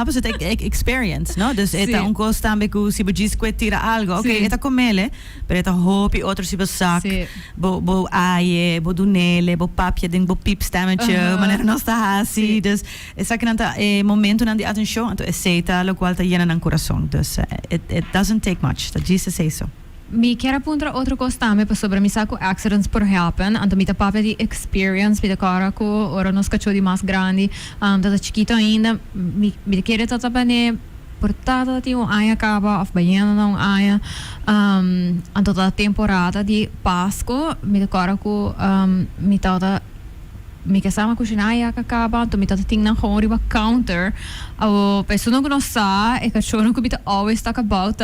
pues it experience, no? Dus Sí. eta un costa beku si bujis que tira algo. Okay, Sí. eta comele, pero eta hopi otro si sak. Sí. Bo aie, bo dunele, bo papje ding bo piep stemmetje, maneira nos ta hasi. Sí. Dus esa que nanta momento nan di attention, anto eseta lo qual ta llena nan corazón. Dus it doesn't take much. Dat Jesus say so. Mi quero apontar outro costame pa sobre mi saco accidents por happen, anto mi ta papa di experience, mi ta cara ko ora nos cachorro di mais grande, da chiquito ainda, mi quero tata bane portada di un aia acaba of baiana na un aia, anto da temporada di Pasco, mi ta cara ko mi tata mi kasama ko sinaya kakaba to mi tating ng gewoon riba counter o persono ko no sa e kachorro ko bita always talk about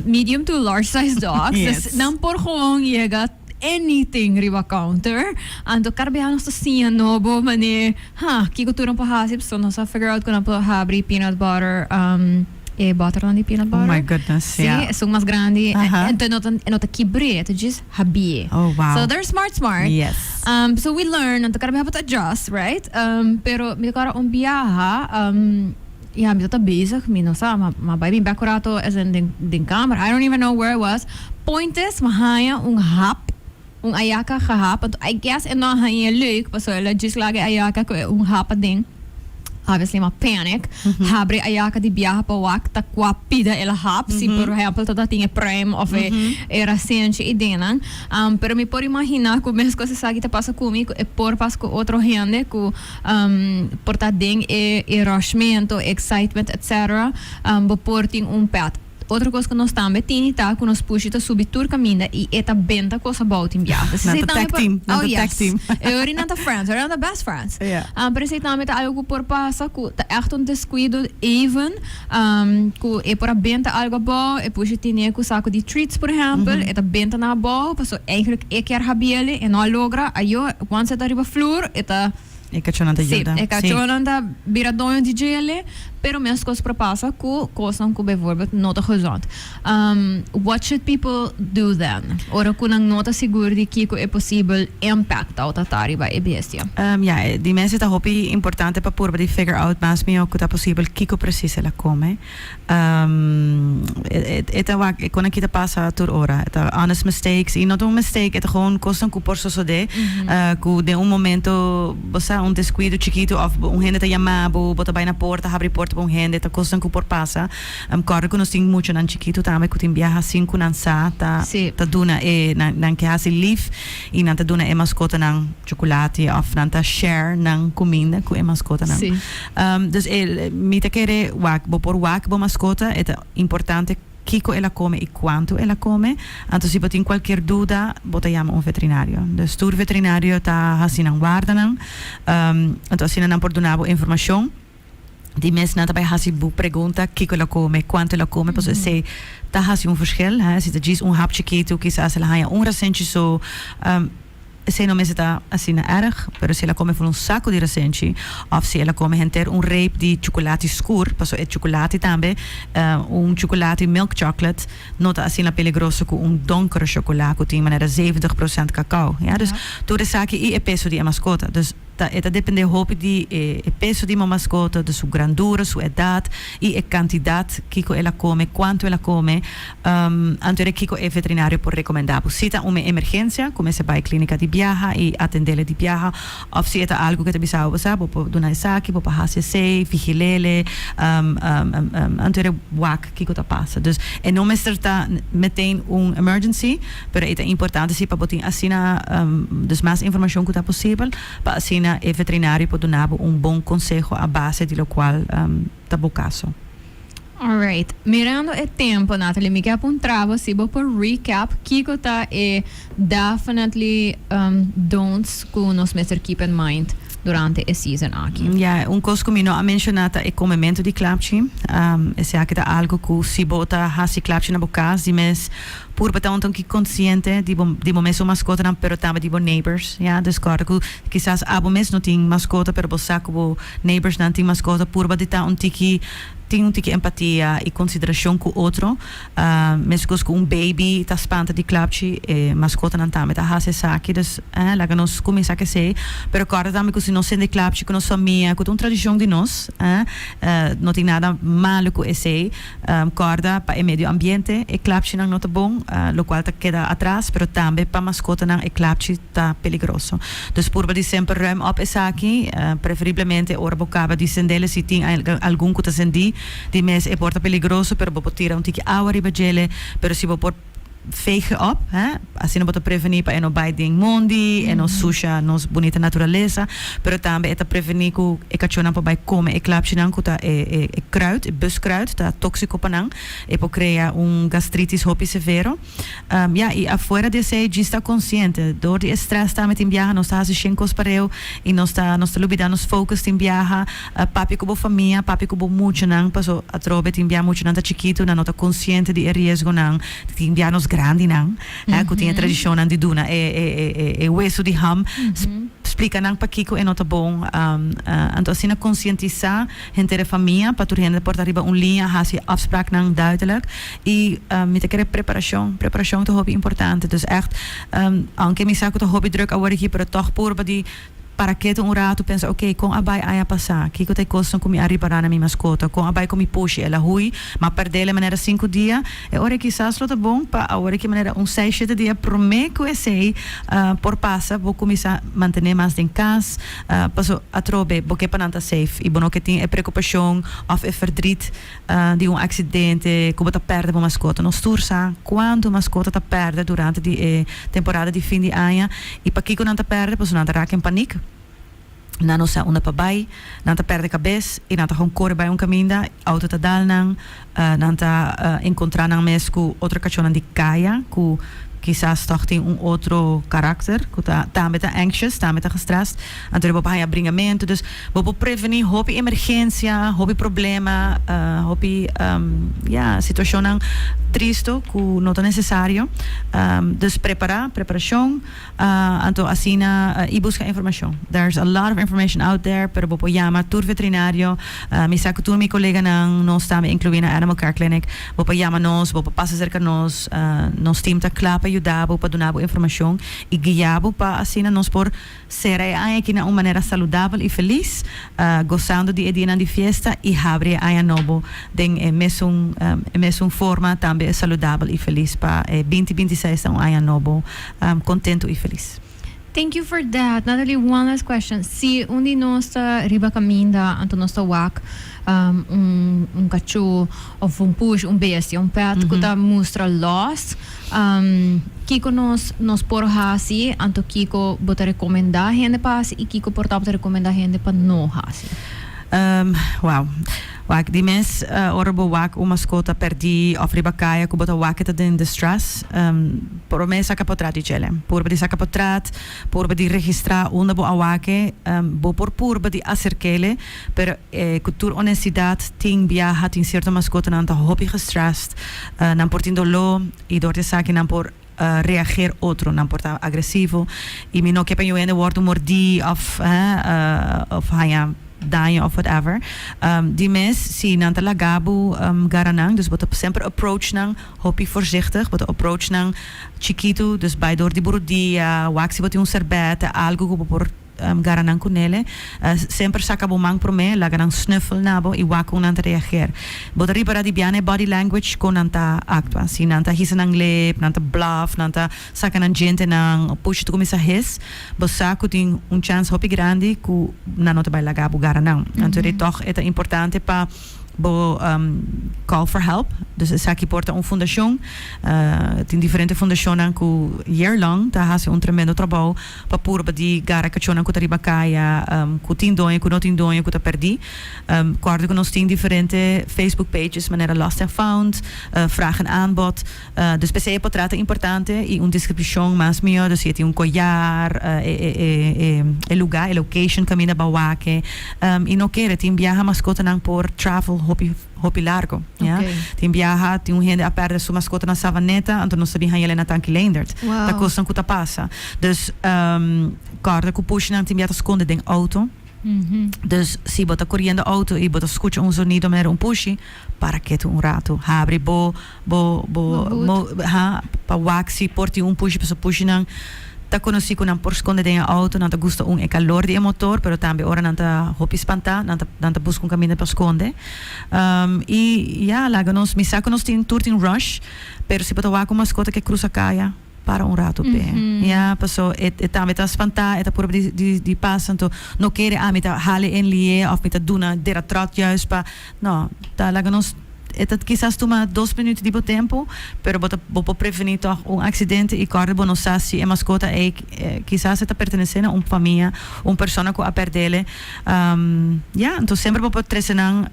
medium to large size dogs. Yes. Dus dan por gewoon yega anything riba counter ando karbiano sa siya no bo mane kiko turang pahasip so no sa figure out ko na po habri peanut butter Butterland di peanut butter. Oh my goodness, Sí, yeah. es un más grande. Ajá. Entonces no te kibre, te just habie. Oh, wow. So they're smart. Yes. So we learn, and we have to adjust, right? Pero mi kara biyaha, mi tota bezig, mi no sa, ma baby backurato as in den kamer. I don't even know where it was. Point is, mahaya hap, ayaka gehap. And I guess en dan hanya leuk, pas so just lagi ayaka ko hap ding. Obviously, ma panic. Habre ayaka di biyaha pa wak, takwa pida ela hap. Si por ejemplo, tota tinge prime of era ciente idenang. Pero mi por imagina que mesmo que se sabe que passa comigo e por pas com outro gente que por tá ding e rushmento, excitement, etc. Por ting pet. Outra coisa que nós também temos tá que nós puxa subir tur caminho e eta benta coisa about em viagem. Nanta tag team, nanta tag team. Eu ori nanta friends, ori nanta best friends. Yeah. Pero sei também tá algo por passa que tá echt descuido even que é por a benta algo bom e puxa tinha que saco de treats por exemplo, eta benta na bom, passo eigenlijk quer habiele e não logra, ayo once tá arriba flor eta E cachorro nanta Sì, ajuda. e cachorro anda biradonho di gele, pero meus cos propasa ku kosan ku bijvoorbeeld nota gezond. What should people do then? Ora kunang nota siguro di kiko é possível impact ao tatari ba ebestia. Ja, die mensen dat hobby importante para pôr de figure out mas mio que tá possível kiko precisa ela come. Eta wa quando kita passa tur ora, eta honest mistakes, e not um mistake, eta gewoon kosan ku por so de, ku de um momento bossa um descuido chiquito of um gente tá chamado, bota vai na porta, abre porta um gente, eta kosan ku por passa. Corre que nós tem muito nan chiquito também que tem viaja cinco nan sa ta duna e nan que hasi lief e nan ta duna e mascota nan chocolate of nan ta share nan comida ku e mascota nan. Dus mi te quere wak bo por wak bo mascota é importante Kiko ela come e quanto ela come. Anto se botin qualquer dúvida, botamos veterinário. Dus tour veterinário tá assim nan guarda nan. Anto assim nan por donavo informação. Die mensen na daarbij hasi boek pergunta kiko ela come, quanto ela come, pues sei tá hasi verschil, hè, se diz hapje keto, quizás ela haya recente so se não me está assim erg, pero se ela come voor saco de recente, of se ela come enter reep de chocolate escuro, passo é chocolate também, chocolate milk chocolate, nota assim na pele grosso com donkere chocolate, com tem maneira 70% cacau, ja, dus tudo isso aqui é peso de mascota, dus это depende hope di peso di mascota, de sua grandura, sua idade e a quantidade que ela come, quanto ela come. Antes que é veterinário por recomendar. Se há uma emergência, comece para a clínica de viaja e atender de viaja, ou se há algo que te precisa usar, vou donar isso aqui, vou para HCC, vigilele, antes wak que está passa. Dus não me está meteen emergency, pero é importante se para botar assim dus mais informação que está possível, para assim e veterinário pode dar bom conselho à base de lo qual está o caso. Alright. Mirando o tempo, Natalie, me quer apontar se vou por recap, Kiko tá definitely don'ts que nós mesmos keep in mind durante a season aqui. Ja, coisa que não mencionada é comimento de clapchi. Esse aqui é algo que se bota hasi clapchi na boca, se mes por botar que consciente de momento mascota não, pero também de neighbors, ja, dus que quizás abo mes não tem mascota, pero bosa que neighbors não tem mascota, por botar tem empatia e consideração com o outro, mesmo com baby está espanta de clapchi, mascota não também tá hasi aqui, dus lá que nós começa a ser, pero agora também que se nós sendo clapchi com nossa família, com uma tradição de nós, não tem nada mal com esse, corda para o meio ambiente, e clapchi não tá bom, lo qual queda atrás, pero também para mascota não e clapchi tá peligroso. Dus por de sempre ruim op essa aqui, preferivelmente ora bocava de sendele se tem algum que tá sendi, de mes é porta peligroso, pero vou tirar tique água riba gele, pero se vou por vegen op, hè? Assim não pode prevenir para não baiting mundi, e não suja nos bonita natureza, pero também é prevenir que e cachorro não pode comer e clapche não que tá kruid, buskruid, tá tóxico para não, e pode criar gastritis hopi severo. Ja, e afuera de se está consciente, door die stress tá met in viaja, nós tá assistindo cos pareu e nós tá lubida nos focus in viaja, papi como família, papi como muito não, passo a trobe in viaja muito não tá chiquito, não tá consciente de risco não, in viaja nos grande não, que tinha tradição de duna e hueso de ham, explica não para Kiko é nota bom, então assim na conscientizar gente da família para tu gente portar riba linha, hasi afspraak não duidelijk e met aquela preparação é hobby importante, dus echt, aunque me saco to hobby druk agora aqui para toch por de para que um rato pensa, ok, com abai aia passar, que eu te costo com me arribar na minha mascota, com abai com me puxe, ela hui, mas perder maneira 5 dias, é hora que quizás lo tá bom, para a hora que maneira 6-7 dias, prometo que sei, por passa, vou começar a manter mais em casa, passo a trobe, porque para não tá safe, e bom que tem preocupação, ou é verdriet, de acidente, como tá perde uma mascota, nós tursa, quando mascota tá perde durante a temporada de fim de ano, e para que não tá perde, passo não tá raak em panic. Na nossa onda pabai, nanta perde cabeça e nanta gewoon corre bij caminho, auto ta dal nang, nanta encontrar nang mes ku outra cachorra de caia, ku quizás toch tem outro carácter, que também tá anxious, também tá gestrest, então ele vai abringamento, dus vou prevenir hobby emergência, hobby problema, hobby situação tristo que não é necessário, dus preparação, então assim e busca informação. There's a lot of information out there, pero vou chamar tour veterinário, me saco tour meu colega nós também incluir na Animal Care Clinic, vou chamar nós, vou passar cerca nós, nós team tá claro para ajudar, vou donar informação e guiar para assim nós por ser aqui na uma maneira saudável e feliz, gostando de dia de festa e abre a novo em mesma forma também saudável e feliz para 2026 um ano novo contento e feliz. Thank you for that. Natalie, one last question. Si undi nossa riba caminda, anto nossa wak, cachorro, ou push, bestia, pet, que tá mostra loss, Kiko nos por hasi, anto Kiko bota recomendar gente para e Kiko porta bota recomendar gente para não hasi. Wow. Wak die mens orbo wak uma mascota perdi of ribakaya ku bota wak het in distress por me saka potrat dicele por be saka potrat por be registra onda bo awake bo por be acerkele pero cultura honestidad ting viaja tin cierta mascota nanta hobby gestrest nan portindo lo e door te saki nan por reageer outro, não pode estar agressivo e me não quer para eu ainda word mordi of haya danho of whatever. Die mens si nanta lagabo garanang, dus bota sempre approach nang hopi voorzichtig, bota approach nang chiquito, dus bij door die burdia, waxi bota serbete, algo que por garanang kunele, sempre sacabo mang pro me, laganang snuffle nabo i wako nanta reageer. Bota ripara di biane body language ko nanta actua, si nanta hisanang lip, nanta bluff, nanta sakanang gente nang push tu kumisa his, bosaku ting chance hopi grande ku nanota bay lagabo garanang. Anto toch eta importante pa bo call for help. Dus saki porta fundação, tem diferente fundação que year long tá hasi tremendo trabalho para purba di gara cachona que tariba caia, que tem donha, que não tem donha, que tá perdi. Cordo que nós tem diferente Facebook pages, maneira lost and found, vraag en aanbod. Dus per se portrata importante e descrição mais melhor, dus je tem collar, lugar, location caminha bawake, e não quer tem viaja mascota nang por travel hopi largo, ja. Okay. Tem viaja, tem gente a perder sua mascota na savaneta, então não sabia ele na tanque Leendert. Wow. Da coisa que passa. Dus corda que puxa na tem viaja esconde dentro auto. Dus se bota correndo auto e bota escuta sonido mer pushi, para que tu rato abre pa waxi porti pushi para pushi nang ta conosci con por sconde dentro auto, nanta gusta calor di motor, pero também ora nanta hopi spanta, nanta busca caminho para sconde. E laga nos mi saco nos tin turtin rush, pero se bota wako mascota que cruza caia para rato pe. Passou também tá spanta, eta por di passando, não quer mita hale en lie of mita duna dera trot juist pa. No, tá laga nos quizás toma 2 minutos de tempo, pero vou prevenir toch acidente e corre não sabe se a mascota quizás está pertencendo a uma família, uma pessoa que a perdele. Então sempre vou trazer na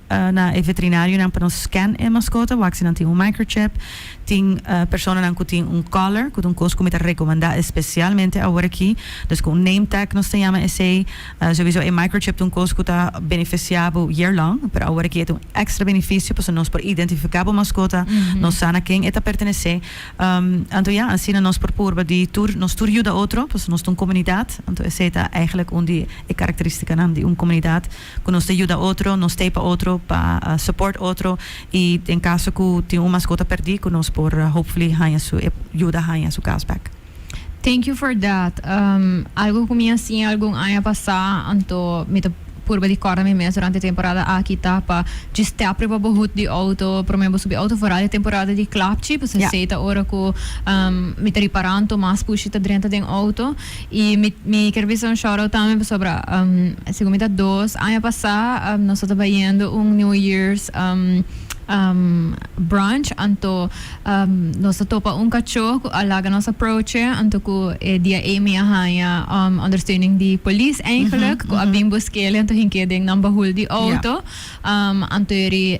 veterinário para nos scan a mascota, waxi não tem microchip, tem pessoa que tem collar, que coisa que me recomendar especialmente agora aqui, dus com name tag nós temos esse, sowieso a microchip coisa que está beneficiável year long, pero agora aqui é extra benefício para nós por identificar a mascota, nós sana quem está pertencer. Então assim nós propor de tour, nós tour ajuda outro, pues nós temos comunidade, então essa é eigenlijk onde é característica de uma comunidade, que nós ajuda outro, nós teipa outro para support outro e em caso que tem uma mascota perdi, que nós por hopefully ajuda a su caso back. Thank you for that. Algo como assim, algo ano passar, anto mita purba di corda mi mesa durante a temporada aqui tá para just apre para bohut di auto, para mim subir auto fora a temporada di clapchi, para se seita hora que me tá reparando mais puxita dentro do auto e me quero ver um shout out também sobre segunda 2 ano passar nós estamos trabalhando New Year's brunch anto nossa topa kacho ku alaga nossa approach anto ku dia Amy haya ondersteuning die police eigenlijk ku abing buskele anto hinkeding nang bahul di auto anto eri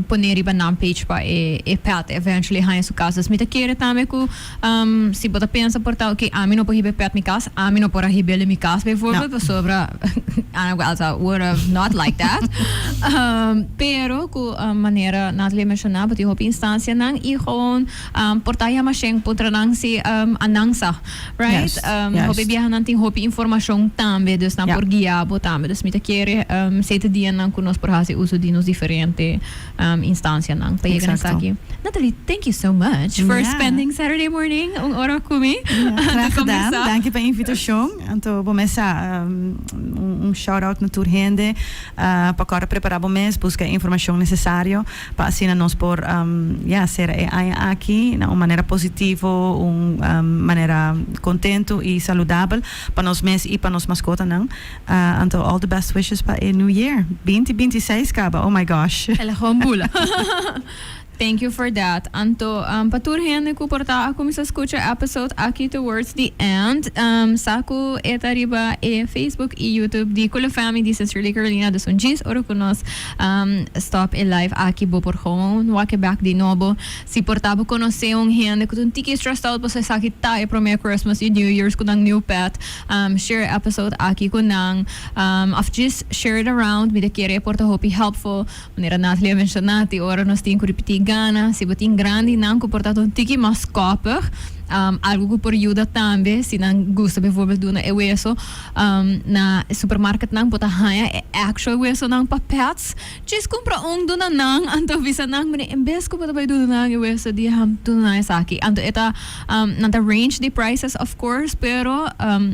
poneri ba nam page pa pet eventually haya su casas mita kere tame ku si bota pensa porta okay amino po hibe pet mi cas amino por hibele mi cas bijvoorbeeld sobra Ana Guelza would have not like that pero ku manera Natalie mencionaba pati hopi instancia nang i gewoon portaya macheng putra nang si anangsa right Yes, hopi biyahan nanting hopi information tambe dus na por guiabo tambe dus mita kere sete dia nang kunos por hasi uso dinos diferente instancia nang payegan sa aqui Natalie, thank you so much for spending Saturday morning ang ora kumi Graag gedaan. Dank je per invitação. Então, começar shout out na Turhende para agora preparar o mês, buscar a informação necessária para assim nós por ser aqui na uma maneira positiva, uma maneira contento e saudável para nós mês e para nós mascota não. Então, all the best wishes para o New Year 2026 caba. Oh my gosh. Ela rombula. Thank you for that. Anto, paturhen ko porta ako mi sa escucha episode aqui towards the end. Saku eta riba Facebook e YouTube di Kula Family di Sincerely Carolina de Sunjis oro kunos stop e live aqui bo por home wake back di novo. Si portabo conose un hende ko tun tiki stressed out po sa sakit ta e prome Christmas and New Year's ko nang new pet. Share episode aqui ko nang of just share it around mi de kere porta hopi helpful. Manera Natalie mencionati ora nos tin ko repeti Gana, si bating grande não comportado um tiki mais copper, algo que por ajuda também, se não gosta bijvoorbeeld doen é weso, na supermarket não bota haya actual weso não papets, just compra dona não, anto visa não, mas em vez que bota vai dona não é weso dia ham dona é aqui, anto eta nanta range the prices of course, pero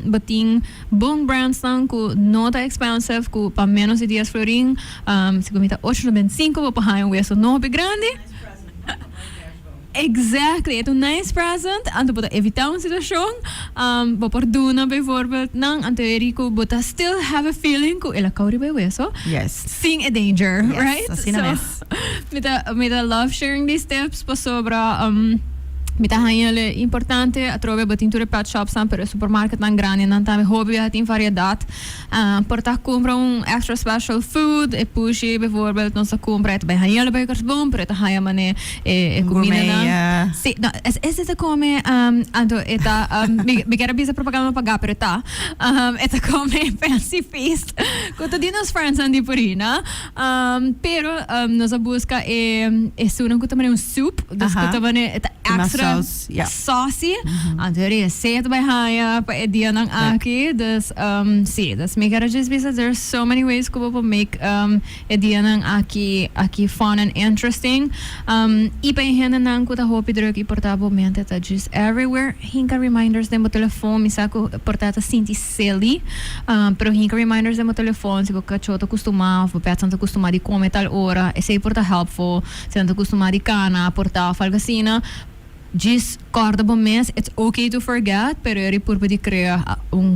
bating bom brands não que não tá expensive, que para menos de 10 florin, se comita 8.95 para haya weso não é grande. Exactly, het is een nice present. En dan evitar een situatie. Voor doen bijvoorbeeld, en Erico, but I still have a feeling que ela kauri bij weso. Yes. Seeing a danger, yes, right? So, met a love sharing these tips, pa sobra. Mita hanjele importante a trove batinture pet shops per el supermarket nan grande nan tame hobby hat in variedad porta compra extra special food e pushi bijvoorbeeld non sa compra het bij hanjele bij karsboom per het haya mane comida na sí no es esta come anto eta mi quero bisa propaganda pagar per eta eta come fancy feast cotidianos friends andi porina pero nos busca sunan ko tamane un soup dus ko tamane eta extra saucy. Anterior is set by haya pa idea ng aki. Dus dus make it just because there's so many ways ko po make idea ng aki fun and interesting. Ipa yung nang ko ta hopi drug iportabo mente ta just everywhere. Hinka reminders de mo telefone misa ko portata sinti silly. Pero hinka reminders de mo telefone si ko kachota costuma, po petsan ta costuma di come tal ora e sei porta helpful, se ta costuma di cana porta falgasina. Just corda bom mês, it's okay to forget, pero eri purpo di crea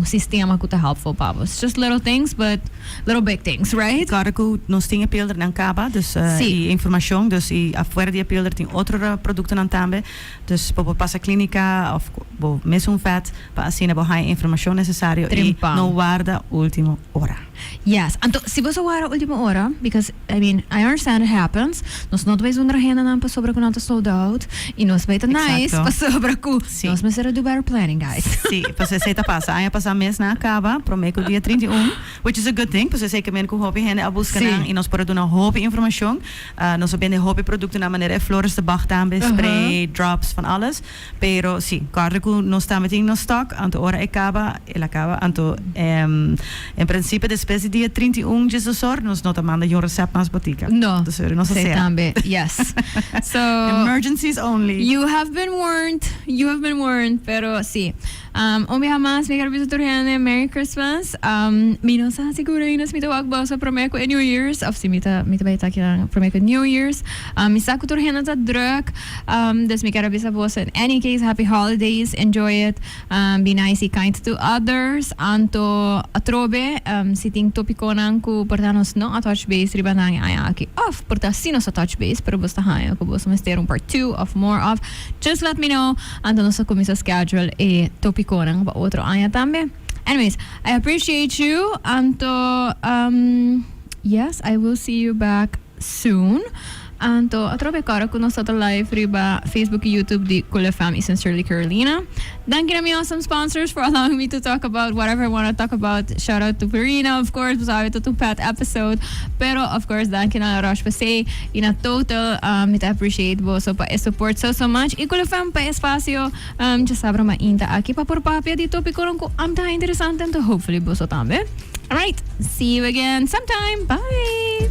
sistema que tá helpful para vos. Just little things, but little big things, right? Claro que nós tinha pilder nan caba, dus e informação, dus e afuera die pilder tem outro produto nan tambe, dus po passa clínica of bo mesmo vet, para assim na high informação necessário e não guarda última hora. Yes, então se você guarda última hora, because I mean I understand it happens, nós não vais onder hena nan pa sobre com nota sold out e nós vai nice, pa sobra ku. Nós mas era do better planning, guys. Sim, você sei tá passa, aí passa mês na acaba, prometo dia 31, which is a good thing, você sei que men ku hobby hena a busca nang e nós para dar hobby informação, nós bem de hobby produto na maneira flores de bach tambe, spray, drops van alles, pero sim, claro que nós estamos em no stock, anto hora acaba, ela acaba, anto em princípio depois de dia 31 de sor, nós não manda um recept nas botica. No, dus nós sei tambe, yes. So emergencies only. You have been warned, pero sí. Un día más, mi querido Turhene, Merry Christmas. Mi no sa siguro inas mi tawag ba sa promeco e New Year's. Of si mi ta baita kina promeco New Year's. Mi sa ko Turhene ta druk. Des mi querido sa boss. In any case, happy holidays. Enjoy it. Be nice, be kind to others. Anto atrobe, si ting topiko nang ku portanos no a touch base riba nang ayaki off porta sino sa touch base pero basta hayo ko bosa mester part 2 of more of just let me know ando no sa kumisa schedule e topiko nang ba otro aya tambe. Anyways, I appreciate you anto yes, I will see you back soon. Anto, atrobe kara kuno sa live riba Facebook and YouTube di Cool FM is Sincerely Carolina. Thank you to my awesome sponsors for allowing me to talk about whatever I want to talk about. Shout out to Verena, of course, basabi to itong pet episode. Pero, of course, thank you na Rosh pa say, in a total, it appreciate bo. So, pa-support so much. Cool FM pa espacio, just sabra mainta aki pa por papia dito. Pikurong ko, amta interesante to hopefully bo so tambe. Alright, see you again sometime. Bye!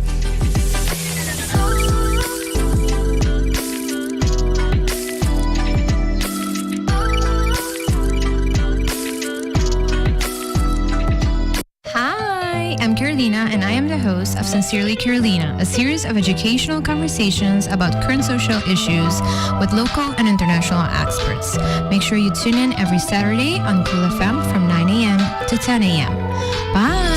Hi, I'm Carolina, and I am the host of Sincerely Carolina, a series of educational conversations about current social issues with local and international experts. Make sure you tune in every Saturday on Cool FM from 9 a.m. to 10 a.m. Bye!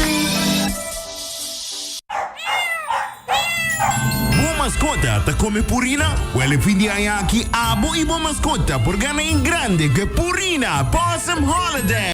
Boa mascota, ta come Purina? Well, quindi hai anche abo e buona mascota, per ganare in grande che Purina Possum Holiday.